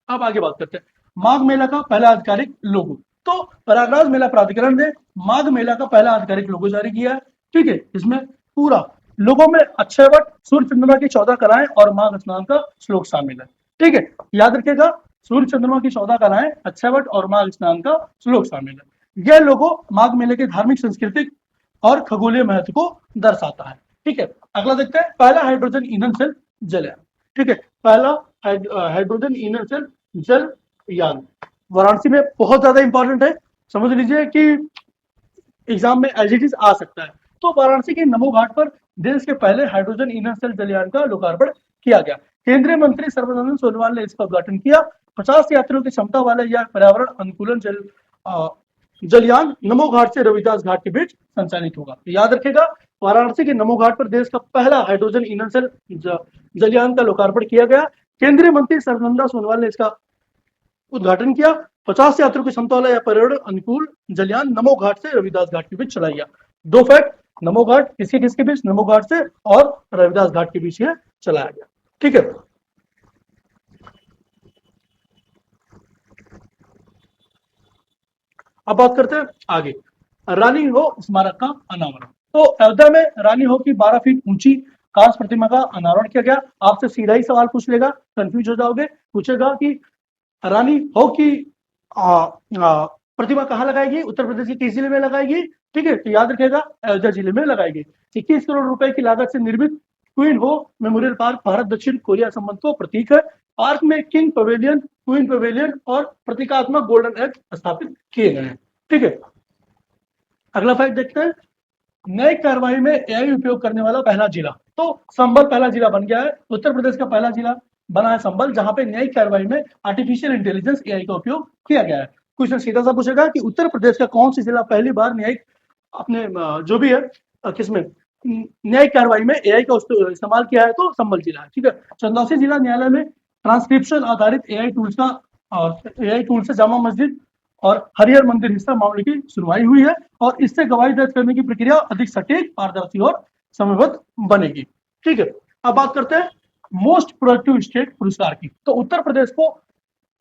Speaker 1: अब आगे बात करते हैं माघ मेला का पहला आधिकारिक लोगो। तो प्रयागराज मेला प्राधिकरण ने माघ मेला का पहला आधिकारिक लोगो जारी किया है। ठीक है, इसमें पूरा लोगों में अक्षयवट, सूर्य चंद्रमा की 14 कलाएं और माघ स्नान का श्लोक शामिल है। ठीक है, याद रखिएगा, सूर्य चंद्रमा की 14 कलाएं, अक्षयवट और माघ स्नान का श्लोक शामिल है। यह लोगो माघ मेले के धार्मिक, सांस्कृतिक और खगोलीय महत्व को दर्शाता है। ठीक है, अगला देखते हैं पहला हाइड्रोजन ईंधन सेल जलयान। ठीक है, पहला हाइड्रोजन ईंधन सेल जलयान वाराणसी में बहुत ज्यादा इंपॉर्टेंट है, समझ लीजिए कि एग्जाम में एलजीडीज आ सकता है। तो वाराणसी के नमो घाट पर देश के पहले हाइड्रोजन ईंधन सेल जलयान का लोकार्पण किया गया। केंद्रीय मंत्री सर्बानंद सोनोवाल ने इसका उद्घाटन किया। 50 यात्रियों की क्षमता वाला यह पर्यावरण अनुकूलन जलयान नमो घाट से रविदास घाट के बीच संचालित होगा। तो याद रखेगा, वाराणसी के नमो घाट पर देश का पहला हाइड्रोजन ईंधन सेल जलयान का लोकार्पण किया गया। केंद्रीय मंत्री सर्बानंद सोनोवाल ने इसका उद्घाटन किया। 50 यात्रियों की क्षमता वाला यह पर्यावरण अनुकूल जलयान नमो घाट से रविदास घाट के बीच चलाया गया। दो फैक्ट, नमो घाट किसके बीच? नमो घाट से और रविदास घाट के बीच यह चलाया गया। ठीक है, अब बात करते हैं आगे, रानी हो स्मारक का अनावरण। तो अयोध्या में रानी हो की 12 फीट ऊंची कांस्य प्रतिमा का अनावरण किया गया। आपसे सीधा ही सवाल पूछ लेगा, कंफ्यूज हो जाओगे, पूछेगा कि रानी हो की प्रतिमा कहाँ लगाएगी, उत्तर प्रदेश के किस जिले में लगाएगी? ठीक है, तो याद रखेगा अयोध्या जिले में लगाएगी। 21 करोड़ रुपए की लागत से निर्मित क्वीन हो मेमोरियल पार्क भारत दक्षिण कोरिया संबंध को प्रतीक है। पार्क में किंग पवेलियन, क्वीन पवेलियन और प्रतीकात्मक गोल्डन एग स्थापित किए गए हैं। ठीक है, अगला फैक्ट देखते हैं, न्यायिक कार्रवाई में एआई उपयोग करने वाला पहला जिला। तो संभल पहला जिला बन गया है, उत्तर प्रदेश का पहला जिला बना है संभल, जहां पे न्यायिक कार्रवाई में आर्टिफिशियल इंटेलिजेंस एआई का उपयोग किया गया है। क्वेश्चन सीधा सा पूछेगा कि उत्तर प्रदेश का कौन सा जिला पहली बार न्यायिक अपने जो भी है किसमें न्यायिक कार्रवाई में एआई का इस्तेमाल किया है? तो संभल जिला है। ठीक है, चंदौसी जिला न्यायालय में ट्रांसक्रिप्शन आधारित एआई टूल से जामा मस्जिद और हरिहर मंदिर हिस्सा मामले की सुनवाई हुई है और इससे गवाही दर्ज करने की प्रक्रिया अधिक सटीक, पारदर्शी और समयबद्ध बनेगी। ठीक है, अब बात करते हैं मोस्ट प्रोडक्टिव स्टेट पुरस्कार की। तो उत्तर प्रदेश को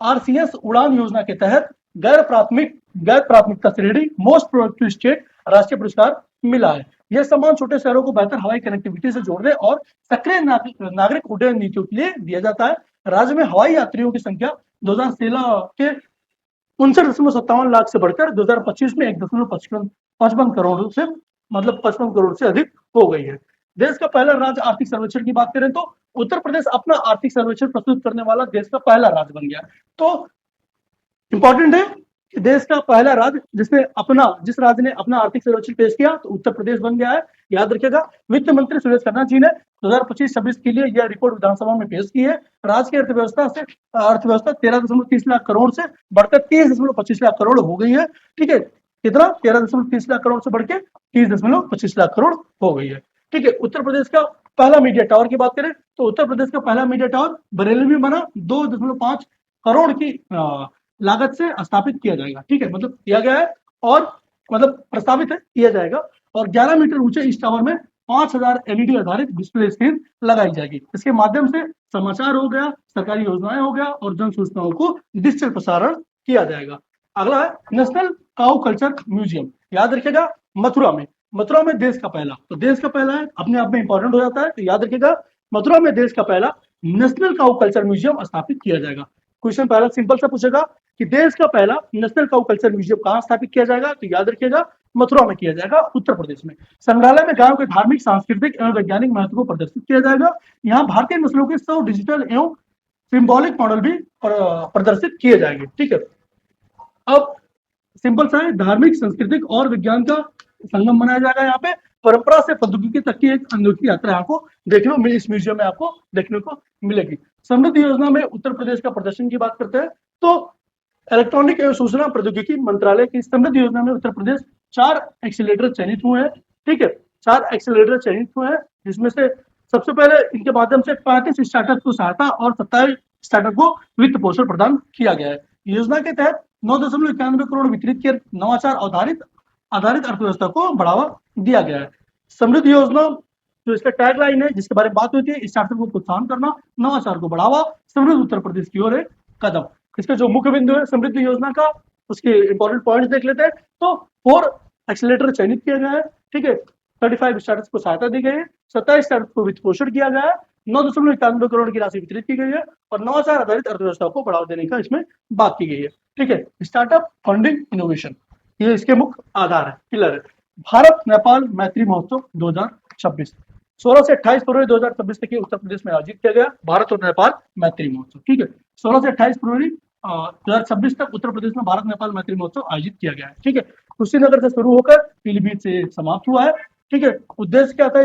Speaker 1: आरसीएस उड़ान योजना के तहत गैर प्राथमिकता श्रेणी मोस्ट प्रोडक्टिव स्टेट राष्ट्रीय पुरस्कार मिला है। यह सम्मान छोटे शहरों को बेहतर हवाई कनेक्टिविटी से जोड़ने और सक्रिय नागरिक उड्डयन नीतियों के लिए दिया जाता है। राज्य में हवाई यात्रियों की संख्या 2016 के 59.57 लाख से बढ़कर 2025 में 1.55 करोड़ से मतलब 55 करोड़ से अधिक हो गई है। देश का पहला राज्य आर्थिक सर्वेक्षण की बात करें तो उत्तर प्रदेश अपना आर्थिक सर्वेक्षण प्रस्तुत करने वाला देश का पहला राज्य बन गया। तो इंपॉर्टेंट है, कि देश का पहला राज्य जिस राज्य ने अपना आर्थिक सर्वेक्षण पेश किया तो उत्तर प्रदेश बन गया है। याद रखिएगा, वित्त मंत्री सुरेश खन्ना जी ने 2025-26 के लिए यह रिपोर्ट विधानसभा में पेश की है। राज्य की अर्थव्यवस्था 13.30 लाख करोड़ से बढ़कर 30.25 लाख करोड़ हो गई है। ठीक है, कितना? 13.30 लाख करोड़ से बढ़ के 30.25 लाख करोड़ हो गई है। ठीक है, उत्तर प्रदेश का पहला मीडिया टावर की बात करें तो उत्तर प्रदेश का पहला मीडिया टावर बरेली में बना, 2.5 करोड़ की लागत से स्थापित किया जाएगा। ठीक है, मतलब किया गया है और मतलब प्रस्तावित है, किया जाएगा। और 11 मीटर ऊंचे इस टावर में 5000 एलईडी आधारित डिस्प्ले स्क्रीन लगाई जाएगी। इसके माध्यम से समाचार हो गया, सरकारी योजनाएं हो गया और जन सूचनाओं को डिजिटल प्रसारण किया जाएगा। अगला है नेशनल काउ कल्चर म्यूजियम। याद रखिएगा, मथुरा में देश का पहला, तो देश का पहला है अपने आप में इंपॉर्टेंट हो जाता है, तो याद रखिएगा मथुरा में देश का पहला नेशनल काउ कल्चर म्यूजियम स्थापित किया जाएगा। क्वेश्चन पहला सिंपल सा पूछेगा कि देश का पहला नेशनल काउ कल्चर म्यूजियम कहाँ स्थापित किया जाएगा, तो याद रखिएगा मथुरा में किया जाएगा, उत्तर प्रदेश में। संग्रहालय में गांव के धार्मिक, सांस्कृतिक एवं वैज्ञानिक महत्व को प्रदर्शित किया जाएगा। यहाँ भारतीय नस्लों के 100 डिजिटल एवं सिंबॉलिक मॉडल भी प्रदर्शित किए जाएंगे। ठीक है, अब सिंपल सा है, धार्मिक, सांस्कृतिक और विज्ञान का संगम बनाया जाएगा। यहाँ पे परंपरा से प्रौद्योगिकी तक की एक अनोखी यात्रा आपको देखने को इस म्यूजियम में आपको देखने को मिलेगी। समृद्धि योजना में उत्तर प्रदेश का प्रदर्शन की बात करते हैं तो इलेक्ट्रॉनिक एवं सूचना प्रौद्योगिकी मंत्रालय की समृद्धि योजना में उत्तर प्रदेश 4 एक्सीलरेटर चयनित हुए हैं। ठीक है, 4 एक्सीलरेटर चयनित हुए हैं, जिसमें से सबसे पहले इनके माध्यम से 35 स्टार्टअप को सहायता और 27 स्टार्टअप को वित्त पोषण प्रदान किया गया है। योजना के तहत 9.91 करोड़ वितरित कर नवाचार आधारित अर्थव्यवस्था को बढ़ावा दिया गया है। समृद्धि योजना जो इसका टैगलाइन है, जिसके बारे में बात हुई थी, स्टार्टअप को प्रोत्साहन करना, नवाचार को बढ़ावा, समृद्ध उत्तर प्रदेश की ओर एक कदम। इसका जो मुख्य बिंदु है समृद्धि योजना का, उसके इंपॉर्टेंट पॉइंट्स देख लेते हैं। तो 4 एक्सीलरेटर चयनित किया गया है। ठीक है, 35 स्टार्टअप को सहायता दी गई है, 27 स्टार्टअप को वित्त पोषण किया गया है, 9.91 करोड़ की राशि वितरित की गई है और नवाचार आधारित अर्थव्यवस्था को बढ़ावा देने का इसमें बात की गई है। ठीक है, स्टार्टअप, फंडिंग, इनोवेशन, ये इसके मुख्य आधार है, पिलर है। भारत नेपाल मैत्री महोत्सव 2026 16 से 28 फरवरी 2026 तक उत्तर प्रदेश में आयोजित किया गया भारत और नेपाल मैत्री महोत्सव। ठीक है, 16 से 28 फरवरी 2026 तक उत्तर प्रदेश में भारत नेपाल मैत्री महोत्सव आयोजित किया गया है। ठीक है, कुशीनगर से शुरू होकर पीलीभीत से समाप्त हुआ है। ठीक है, उद्देश्य क्या था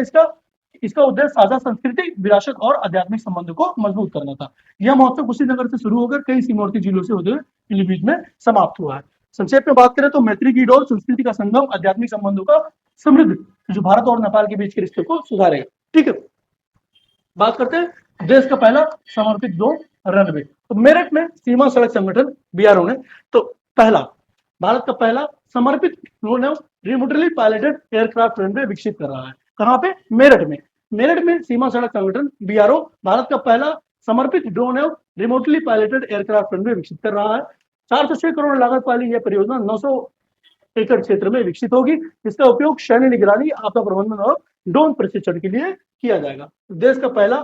Speaker 1: इसका उद्देश्य साझा संस्कृति, विरासत और आध्यात्मिक संबंध को मजबूत करना था। यह महोत्सव कुशीनगर से शुरू होकर कई सीमावर्ती जिलों से होते हुए पीलीभीत में समाप्त हुआ है। संक्षेप में बात करें तो मैत्री की डोर, संस्कृति का संगम, आध्यात्मिक संबंधों का समृद्ध जो भारत और नेपाल के बीच के रिश्ते को सुधारेगा। ठीक है, बात करते हैं देश का पहला समर्पित ड्रोन रनवे। तो मेरठ में सीमा सड़क संगठन बीआरओ ने तो भारत का पहला समर्पित drone remotely piloted aircraft runway विकसित कर रहा है। कहाँ पे? मेरठ में सीमा सड़क संगठन बीआरओ भारत का पहला समर्पित drone remotely piloted aircraft runway विकसित कर रहा है। 406 करोड़ लागत वाली यह परियोजना 900 एकड़ क्षेत्र में विकसित होगी। इसका उपयोग सैन्य निगरानी, आपदा प्रबंधन और ड्रोन प्रशिक्षण के लिए किया जाएगा। देश का पहला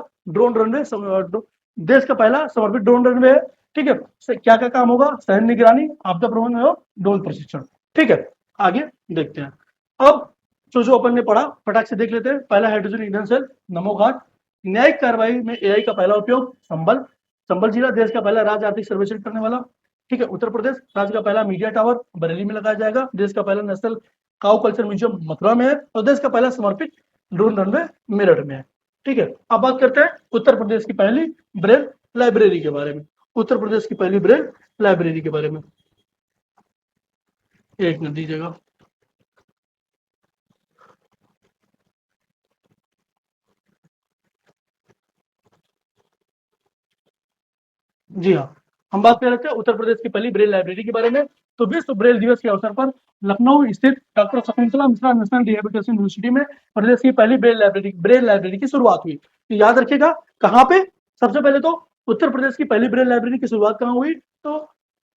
Speaker 1: समर्पित ड्रोन रनवे है। ठीक है, क्या क्या काम होगा? सैन्य निगरानी, आपदा प्रबंधन और ड्रोन प्रशिक्षण। ठीक है, आगे देखते हैं। अब जो अपन ने पढ़ा फटाक से देख लेते हैं। पहला हाइड्रोजन ईंधन सेल, नमो घाट। न्यायिक कार्रवाई में एआई का पहला उपयोग, संबल जिला देश का पहला राज्य आर्थिक सर्वेक्षण करने वाला। ठीक है, उत्तर प्रदेश राज्य का पहला मीडिया टावर बरेली में लगाया जाएगा। देश का पहला national cow culture museum Mathura में है और देश का पहला समर्पित ड्रोन रनवे मेरठ में है। ठीक है, अब बात करते हैं उत्तर प्रदेश की पहली ब्रेल लाइब्रेरी के बारे में। उत्तर प्रदेश की पहली ब्रेल लाइब्रेरी के बारे में एक मिनट दीजिएगा। जी हाँ, हम बात कर रहे थे उत्तर प्रदेश की पहली ब्रेल लाइब्रेरी के बारे में। तो विश्व ब्रेल दिवस के अवसर पर लखनऊ स्थित doctor Shakuntala Mishra national rehabilitation university में प्रदेश की पहली ब्रेल लाइब्रेरी की शुरुआत हुई। तो याद रखिएगा कहाँ पे? सबसे पहले तो उत्तर प्रदेश की पहली ब्रेल लाइब्रेरी की शुरुआत कहाँ हुई? तो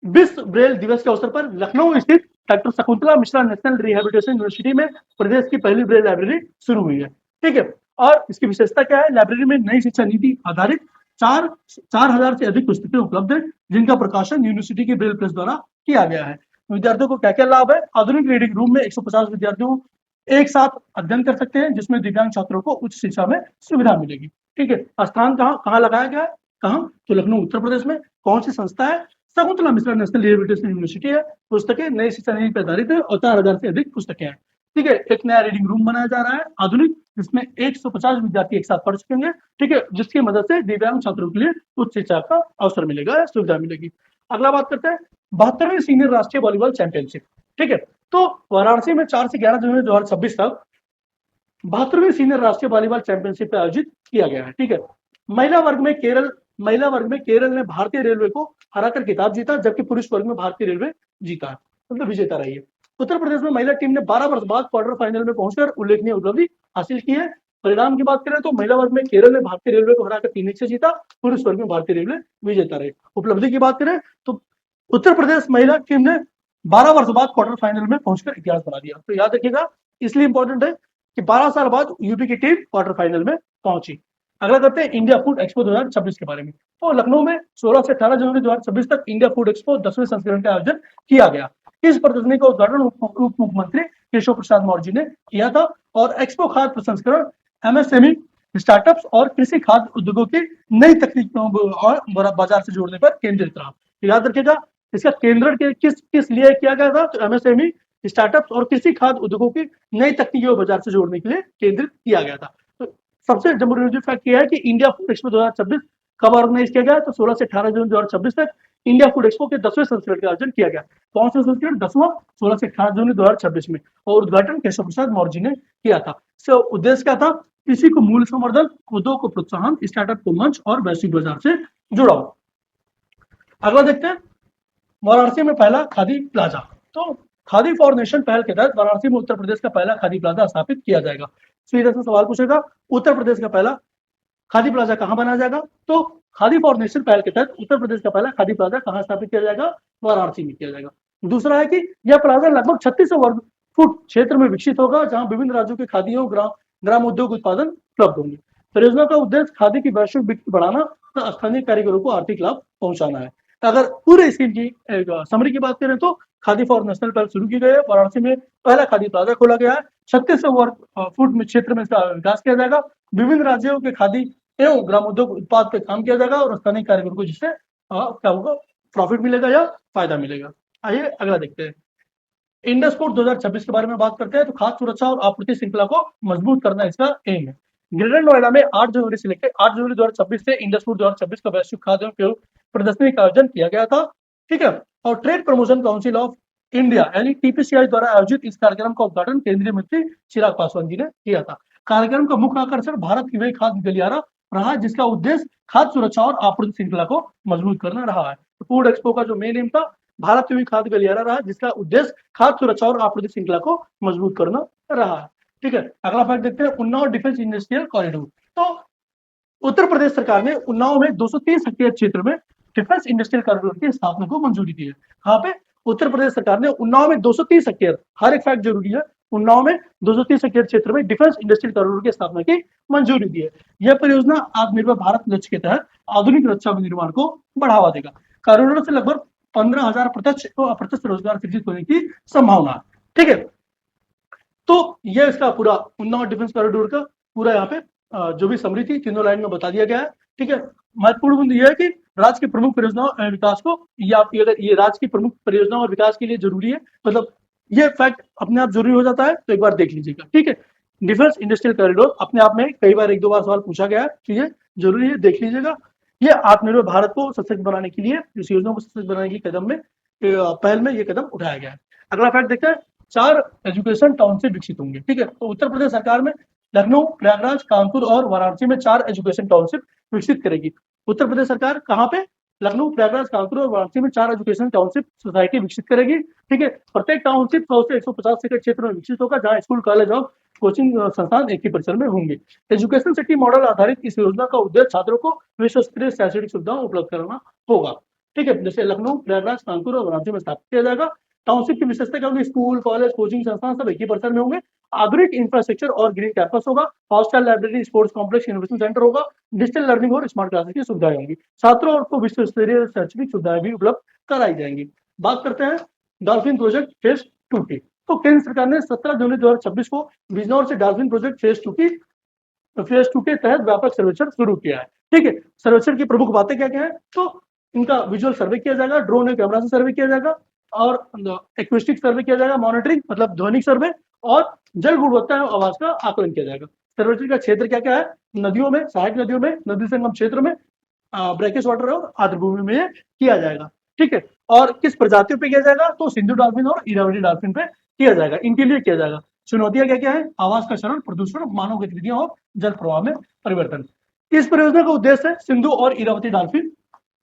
Speaker 1: विश्व ब्रेल दिवस के अवसर पर लखनऊ स्थित doctor Shakuntala Mishra national rehabilitation university में प्रदेश की पहली ब्रेल लाइब्रेरी शुरू हुई है। ठीक है, और इसकी विशेषता क्या है? लाइब्रेरी में नई शिक्षा नीति आधारित 4,000 से अधिक पुस्तकें उपलब्ध है, जिनका प्रकाशन यूनिवर्सिटी के ब्रेल प्रेस द्वारा किया गया है। विद्यार्थियों को क्या क्या लाभ है? आधुनिक रीडिंग रूम में 150 विद्यार्थियों एक साथ अध्ययन कर सकते हैं, जिसमें दिव्यांग छात्रों को उच्च शिक्षा में सुविधा मिलेगी। ठीक है, स्थान कहाँ लगाया गया है? कहाँ? तो लखनऊ उत्तर प्रदेश में। कौन सी संस्था है? Shakuntala Mishra national rehabilitation university है, पुस्तकें नई शिक्षा नीति पर आधारित है और 4000 से अधिक पुस्तकें हैं। ठीक है, एक नया रीडिंग रूम बनाया जा रहा है आधुनिक, जिसमें 150 विद्यार्थी एक साथ पढ़ सकेंगे। ठीक है, जिसकी मदद से दिव्यांग छात्रों के लिए उच्च शिक्षा का अवसर मिलेगा, सुविधा मिलेगी। अगला बात करते हैं 72वीं सीनियर राष्ट्रीय वॉलीबॉल चैंपियनशिप। ठीक है, तो वाराणसी में 4 से 11 जनवरी 2026 तक 72वीं सीनियर राष्ट्रीय वॉलीबॉल चैंपियनशिप आयोजित किया गया है। ठीक है, महिला वर्ग में केरल ने भारतीय रेलवे को हराकर खिताब जीता, जबकि पुरुष वर्ग में भारतीय रेलवे जीता, मतलब विजेता रही है। उत्तर प्रदेश में महिला टीम ने 12 वर्ष बाद क्वार्टर फाइनल में पहुंचकर उल्लेखनीय उपलब्धि हासिल की है। परिणाम की बात करें तो महिला वर्ग में केरल ने भारतीय रेलवे को हराकर 3-1 से जीता, पुरुष वर्ग में भारतीय रेलवे विजेता रहे। उपलब्धि की बात करें तो उत्तर प्रदेश महिला टीम ने 12 वर्ष बाद क्वार्टर फाइनल में पहुंचकर इतिहास बना दिया। तो याद रखिएगा, इसलिए इंपॉर्टेंट है कि 12 साल बाद यूपी की टीम क्वार्टर फाइनल में पहुंची। अगला करते हैं इंडिया फूड एक्सपो 2026 के बारे में। तो लखनऊ में 16 से 18 जनवरी 2026 तक इंडिया फूड एक्सपो 10वें संस्करण का आयोजन किया गया। इस प्रदर्शनी का उद्घाटन उप मुख्यमंत्री केशव प्रसाद मौर्य जी ने किया था और एक्सपो खाद्य प्रसंस्करण, एमएसएमई, स्टार्टअप्स और कृषि खाद्य उद्योगों की नई तकनीकों और बाजार से जोड़ने पर केंद्रित रहा। याद रखिएगा, इसका केंद्र किस लिए किया गया था, तो एमएसएमई, स्टार्टअप्स और कृषि खाद्य उद्योगों की नई तकनीकों बाजार से जोड़ने के लिए केंद्रित किया गया था। तो सबसे जबरदस्त फैक्ट यह है कि इंडिया फूड एक्सपो 2026 कब ऑर्गेनाइज किया गया, तो 16 से 18 जून 2026 तक इंडिया फूड एक्सपो के 10वें संस्करण का आयोजन किया गया। कौन सा संस्करण? 10वां, 16 से 18 जून 2026 में, और उद्घाटन केशव प्रसाद मौर्य जी ने किया था। इसका उद्देश्य क्या था? कृषि को मूल्य संवर्धन, उद्योग को प्रोत्साहन, स्टार्टअप को मंच और वैश्विक बाजार से जुड़ाव। अगला देखते हैं वाराणसी में पहला खादी प्लाजा। तो खादी फॉर नेशन पहल के तहत वाराणसी में उत्तर प्रदेश का पहला खादी प्लाजा स्थापित किया जाएगा। सीधे से सवाल पूछेगा, उत्तर प्रदेश का पहला खादी प्लाजा कहां बनाया जाएगा? तो खादी फॉर नेशन पहल के तहत उत्तर प्रदेश का पहला खादी प्लाजा कहां स्थापित किया जाएगा? वाराणसी में किया जाएगा। दूसरा है कि यह प्लाजा लगभग 3600 वर्ग फुट क्षेत्र में विकसित होगा, जहां विभिन्न राज्यों के खादी और ग्राम उद्योग उत्पादन उपलब्ध होंगे। परियोजना का उद्देश्य खादी की वैश्विक बिक्री बढ़ाना तथा स्थानीय कारीगरों को आर्थिक लाभ पहुंचाना है। अगर पूरे स्कीम की समरी की बात करें तो खादी फॉर नेशनल पहल शुरू की गई है, वाराणसी में पहला खादी प्लाजा खोला गया है, 3600 वर्ग फुट में क्षेत्र में इसका विकास किया जाएगा, विभिन्न राज्यों के खादी एवं ग्राम उद्योग उत्पाद पे काम किया जाएगा और स्थानीय कारीगरों को जिससे क्या होगा, प्रॉफिट मिलेगा या फायदा मिलेगा। आइए अगला देखते हैं, इंडस्पोर्ट 2026 के बारे में बात करते हैं। तो खाद्य सुरक्षा और आपूर्ति श्रृंखला को मजबूत करना इसका एम है। ग्रेटर नोएडा में 8 जनवरी से लेकर 8 जनवरी 2026 से इंडस्पोर्ट 2026 का वैश्विक खाद्य एवं प्रदर्शनी का आयोजन किया गया था। ठीक है, और trade promotion council of India यानी टीपीसीआई द्वारा आयोजित इस कार्यक्रम का उद्घाटन केंद्रीय मंत्री चिराग पासवान जी ने किया था। कार्यक्रम का मुख्य आकर्षण भारत की वही खाद्य गलियारा रहा, जिसका उद्देश्य खाद्य सुरक्षा और आपूर्ति श्रृंखला को मजबूत करना रहा है। फूड एक्सपो का जो मेन एम था, भारत की वही खाद्य गलियारा रहा, जिसका उद्देश्य खाद्य सुरक्षा और आपूर्ति श्रृंखला को मजबूत करना रहा है। ठीक है, अगला फैक्ट देखते हैं, उन्नाव डिफेंस इंडस्ट्रियल कॉरिडोर। तो उत्तर प्रदेश सरकार ने उन्नाव में 230 हेक्टेयर क्षेत्र में डिफेंस इंडस्ट्रियल कॉरिडोर की स्थापना को मंजूरी दी है। कहाँ पे? उत्तर प्रदेश सरकार ने उन्नाव में 230 हेक्टेयर, हर एक फैक्ट जरूरी है, उन्नाव में 230 हेक्टेयर क्षेत्र में डिफेंस इंडस्ट्रियल कॉरिडोर की स्थापना की मंजूरी दी है। यह परियोजना आत्मनिर्भर भारत लक्ष्य के तहत आधुनिक रक्षा विनिर्माण को बढ़ावा देगा। कॉरिडोर से लगभग 15,000 प्रत्यक्ष और अप्रत्यक्ष रोजगार सृजित होने की संभावना है। ठीक है, तो यह इसका पूरा उन्नाव डिफेंस कॉरिडोर का पूरा यहाँ पे जो भी समरी थी तीनों लाइन में बता दिया गया है। ठीक है, महत्वपूर्ण बिंदु यह है कि राज्य की प्रमुख परियोजनाओं और विकास को ये राज्य की प्रमुख परियोजनाओं और विकास के लिए जरूरी है, मतलब ये फैक्ट अपने आप जरूरी हो जाता है, तो एक बार देख लीजिएगा। ठीक है, डिफेंस इंडस्ट्रियल कॉरिडोर अपने आप में कई बार 1-2 बार सवाल पूछा गया है, तो ये जरूरी है, देख लीजिएगा। ये आत्मनिर्भर भारत को सशक्त बनाने के लिए, इस योजना को सशक्त बनाने के कदम में पहल में ये कदम उठाया गया है। अगला फैक्ट देखते हैं, 4 एजुकेशन टाउनशिप विकसित होंगे। ठीक है, तो उत्तर प्रदेश सरकार में लखनऊ, प्रयागराज, कानपुर और वाराणसी में 4 एजुकेशन टाउनशिप विकसित करेगी। उत्तर प्रदेश सरकार कहाँ पे? लखनऊ, प्रयागराज, कानपुर और वाराणसी में 4 एजुकेशन टाउनशिप सोसाइटी विकसित करेगी। ठीक है, प्रत्येक टाउनशिप 100 से 150 एकड़ क्षेत्र में विकसित होगा, जहाँ स्कूल, कॉलेज और कोचिंग संस्थान एक ही परिसर में होंगे। एजुकेशन सिटी मॉडल आधारित इस योजना का उद्देश्य छात्रों को विश्व स्तरीय शैक्षणिक सुविधाएं उपलब्ध कराना होगा। ठीक है, जैसे लखनऊ, प्रयागराज, कानपुर और वाराणसी में स्थापित किया जाएगा। टाउनशिप की विशेषता क्या होगी? स्कूल, कॉलेज, कोचिंग संस्थान सब एक ही परिसर में होंगे। आधुनिक इंफ्रास्ट्रक्चर और ग्रीन कैंपस होगा, hostel, library, sports complex, innovation centre होगा, डिजिटल लर्निंग और स्मार्ट क्लासेस की सुविधाएं होंगी। छात्रों को विश्व स्तरीय शैक्षणिक सुविधाएं भी उपलब्ध कराई जाएंगी। बात करते हैं डॉल्फिन प्रोजेक्ट फेज 2 की। तो केंद्र सरकार ने 17 जनवरी 2026 को बिजनौर से डॉल्फिन प्रोजेक्ट फेज 2 के तहत व्यापक सर्वेक्षण शुरू किया है। ठीक है, सर्वेक्षण की प्रमुख बातें क्या क्या है? तो इनका विजुअल सर्वे किया जाएगा, ड्रोन या कैमरा से सर्वे किया जाएगा और एक्विस्टिक सर्वे किया जाएगा, मॉनिटरिंग मतलब ध्वनिक सर्वे और जल गुणवत्ता एवं आवाज का आकलन किया जाएगा। सर्वेक्षण का क्षेत्र क्या क्या है? नदियों में, सहायक नदियों में, नदी संगम क्षेत्र में, ब्रैकिश वाटर और आर्द्रभूमि में किया जाएगा। ठीक है, और किस प्रजातियों पे किया जाएगा? तो सिंधु डॉल्फिन और इरावती डॉल्फिन पे किया जाएगा, इनके लिए किया जाएगा। चुनौतियां क्या क्या है? आवाज का क्षरण, प्रदूषण, मानव गतिविधियां और जल प्रवाह में परिवर्तन। इस परियोजना का उद्देश्य है सिंधु और इरावती डॉल्फिन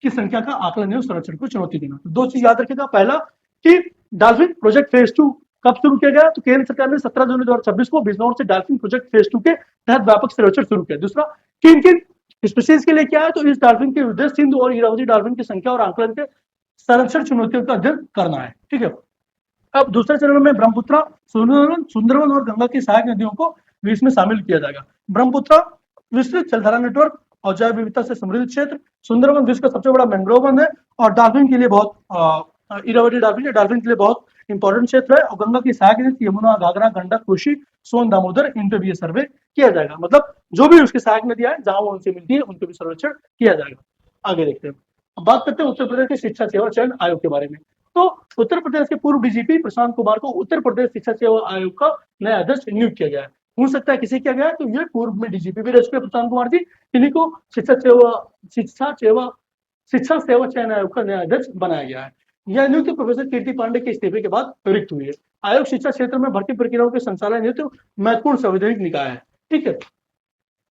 Speaker 1: की संख्या का आकलन एवं संरक्षण को चुनौती देना। तो 2 चीज याद रखिएगा, पहला कि डॉल्फिन प्रोजेक्ट फेज 2 कब शुरू किया गया? तो केंद्र सरकार ने 17 जून 2026 को बिजनौर से डॉल्फिन प्रोजेक्ट फेज 2 के तहत व्यापक सर्वेक्षण शुरू किया। दूसरा, किन किन स्पीशीज के लिए क्या है? तो इस डॉल्फिन के उद्देश्य सिंधु और इरावती डॉल्फिन की संख्या और आकलन के संरक्षण चुनौतियों का अध्ययन करना है। ठीक है, अब दूसरे चरण में ब्रह्मपुत्र, सुंदरवन और गंगा की सहायक नदियों को भी इसमें शामिल किया जाएगा। ब्रह्मपुत्र विस्तृत जलधारा नेटवर्क और जैव विविधता से समृद्ध क्षेत्र, सुंदरवन विश्व का सबसे बड़ा मैंग्रोव वन है और डॉल्फिन के लिए बहुत इरावती डॉल्फिन के लिए बहुत इंपॉर्टेंट क्षेत्र है। और गंगा की सहायक नदी यमुना, घाघरा, गंडक, कोसी, सोन, दामोदर, इन पे भी ये सर्वे किया जाएगा। मतलब जो भी उसकी सहायक नदियां हैं जहां वो उनसे मिलती है उनके भी सर्वेक्षण किया जाएगा। आगे देखते हैं, अब बात करते हैं उत्तर प्रदेश के शिक्षा सेवा चयन आयोग के बारे में। तो उत्तर प्रदेश के पूर्व डीजीपी प्रशांत कुमार को उत्तर प्रदेश शिक्षा सेवा आयोग का नया अध्यक्ष नियुक्त किया गया है। हो सकता है किसी किया गया है, तो ये पूर्व में डीजीपी भी रह चुके प्रशांत कुमार जी, इन्हीं को शिक्षा सेवा चयन आयोग का नया अध्यक्ष बनाया गया है। यह नियुक्ति प्रोफेसर कीर्ति पांडे के इस्तीफे के बाद रिक्त हुई है। आयोग शिक्षा क्षेत्र में भर्ती प्रक्रियाओं के संचालन हेतु महत्वपूर्ण संवैधानिक निकाय है। ठीक है,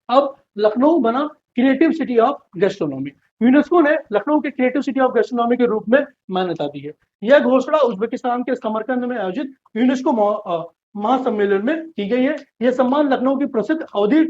Speaker 1: अब लखनऊ बना creative city of gastronomy. UNESCO ने लखनऊ के क्रिएटिव सिटी ऑफ गैस्ट्रोनॉमी के रूप में मान्यता दी है। यह घोषणा उज्बेकिस्तान के समरकंद में आयोजित यूनेस्को महासम्मेलन में की गई है। यह सम्मान लखनऊ की प्रसिद्ध अवधि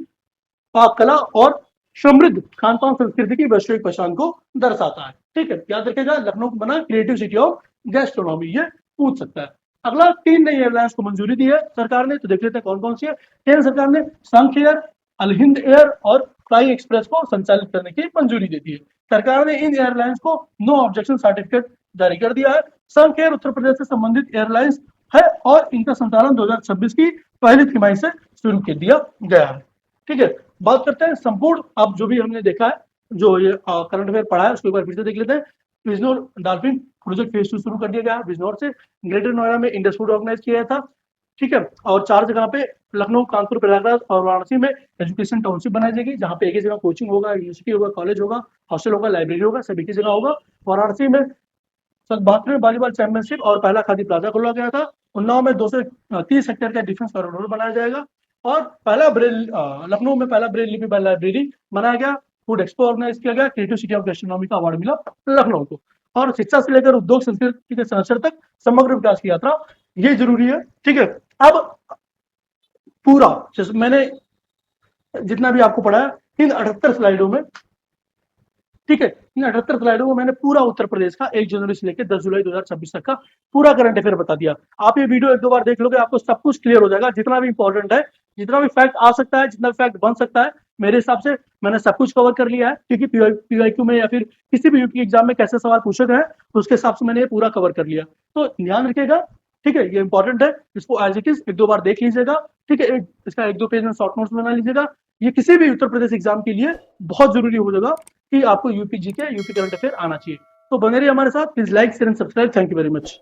Speaker 1: पाक कला और समृद्ध खान पान संस्कृति की वैश्विक पहचान को दर्शाता है। ठीक है, याद रखेगा, लखनऊ को बना क्रिएटिव सिटी ऑफ गैस्ट्रोनॉमी, ये पूछ सकता है। अगला, 3 नई एयरलाइंस को मंजूरी दी है सरकार ने, तो देख लेते हैं कौन कौन सी है। केंद्र सरकार ने संख एयर, अल हिंद एयर और फ्लाई एक्सप्रेस को संचालित करने की मंजूरी दे दी है। सरकार ने इन एयरलाइंस को नो ऑब्जेक्शन सर्टिफिकेट जारी कर दिया है। संख एयर उत्तर प्रदेश से संबंधित एयरलाइंस है और इनका संचालन 2026 की पहली तिमाही से शुरू कर दिया गया है। ठीक है, बात करते हैं संपूर्ण, अब जो भी हमने देखा है, जो ये करंट अफेयर पढ़ा है उसको एक बार फिर से देख लेते हैं। बिजनौर डॉल्फिन प्रोजेक्ट फेज 2 शुरू कर दिया गया बिजनौर से। ग्रेटर नोएडा में इंडस फूड ऑर्गेनाइज किया गया था। ठीक है, और 4 जगह पे लखनऊ, कानपुर, प्रयागराज और वाराणसी में एजुकेशन टाउनशिप बनाई जाएगी, जहाँ पे एक ही जगह कोचिंग होगा, यूनिवर्सिटी होगा, कॉलेज होगा, हॉस्टल होगा, लाइब्रेरी होगा, सभी की जगह होगा। वाराणसी में 72वें वॉलीबॉल चैंपियनशिप और पहला खादी प्लाजा खोला गया था। उन्नाव में 230 हेक्टेयर का डिफेंस कॉरिडोर बनाया जाएगा और लखनऊ में पहला ब्रेल लिपि लाइब्रेरी बनाया गया। फूड एक्सपो ऑर्गेनाइज किया गया। क्रिएटिव सिटी ऑफ गैस्ट्रोनॉमी का अवार्ड मिला लखनऊ को। और शिक्षा से लेकर उद्योग संस्कृति के संरक्षण तक समग्र विकास की यात्रा, ये जरूरी है। ठीक है, अब पूरा मैंने जितना भी आपको पढ़ाया इन 78 स्लाइडों में, ठीक है, इन 78 स्लाइडों में मैंने पूरा उत्तर प्रदेश का 1 जनवरी से लेकर 10 जुलाई 2026 तक का पूरा करंट अफेयर बता दिया। आप ये वीडियो 1-2 बार देख लोगे, आपको सब कुछ क्लियर हो जाएगा, जितना भी इंपॉर्टेंट है, जितना भी फैक्ट आ सकता है, जितना भी फैक्ट बन सकता है। मेरे हिसाब से मैंने सब कुछ कवर कर लिया है, क्योंकि पीवाईक्यू में या फिर किसी भी यूपी एग्जाम में कैसे सवाल पूछे गए हैं, उसके हिसाब से मैंने ये पूरा कवर कर लिया। तो ध्यान रखिएगा, ठीक है, ये इंपॉर्टेंट है, इसको एज इट इज 1-2 बार देख लीजिएगा। ठीक है, इसका 1-2 पेज में शॉर्ट नोट्स बना लीजिएगा। ये किसी भी उत्तर प्रदेश एग्जाम के लिए बहुत जरूरी हो जाएगा कि आपको UP GK, UP current affair आना चाहिए। तो बने रहिए हमारे साथ, please like, share and subscribe. Thank you very much.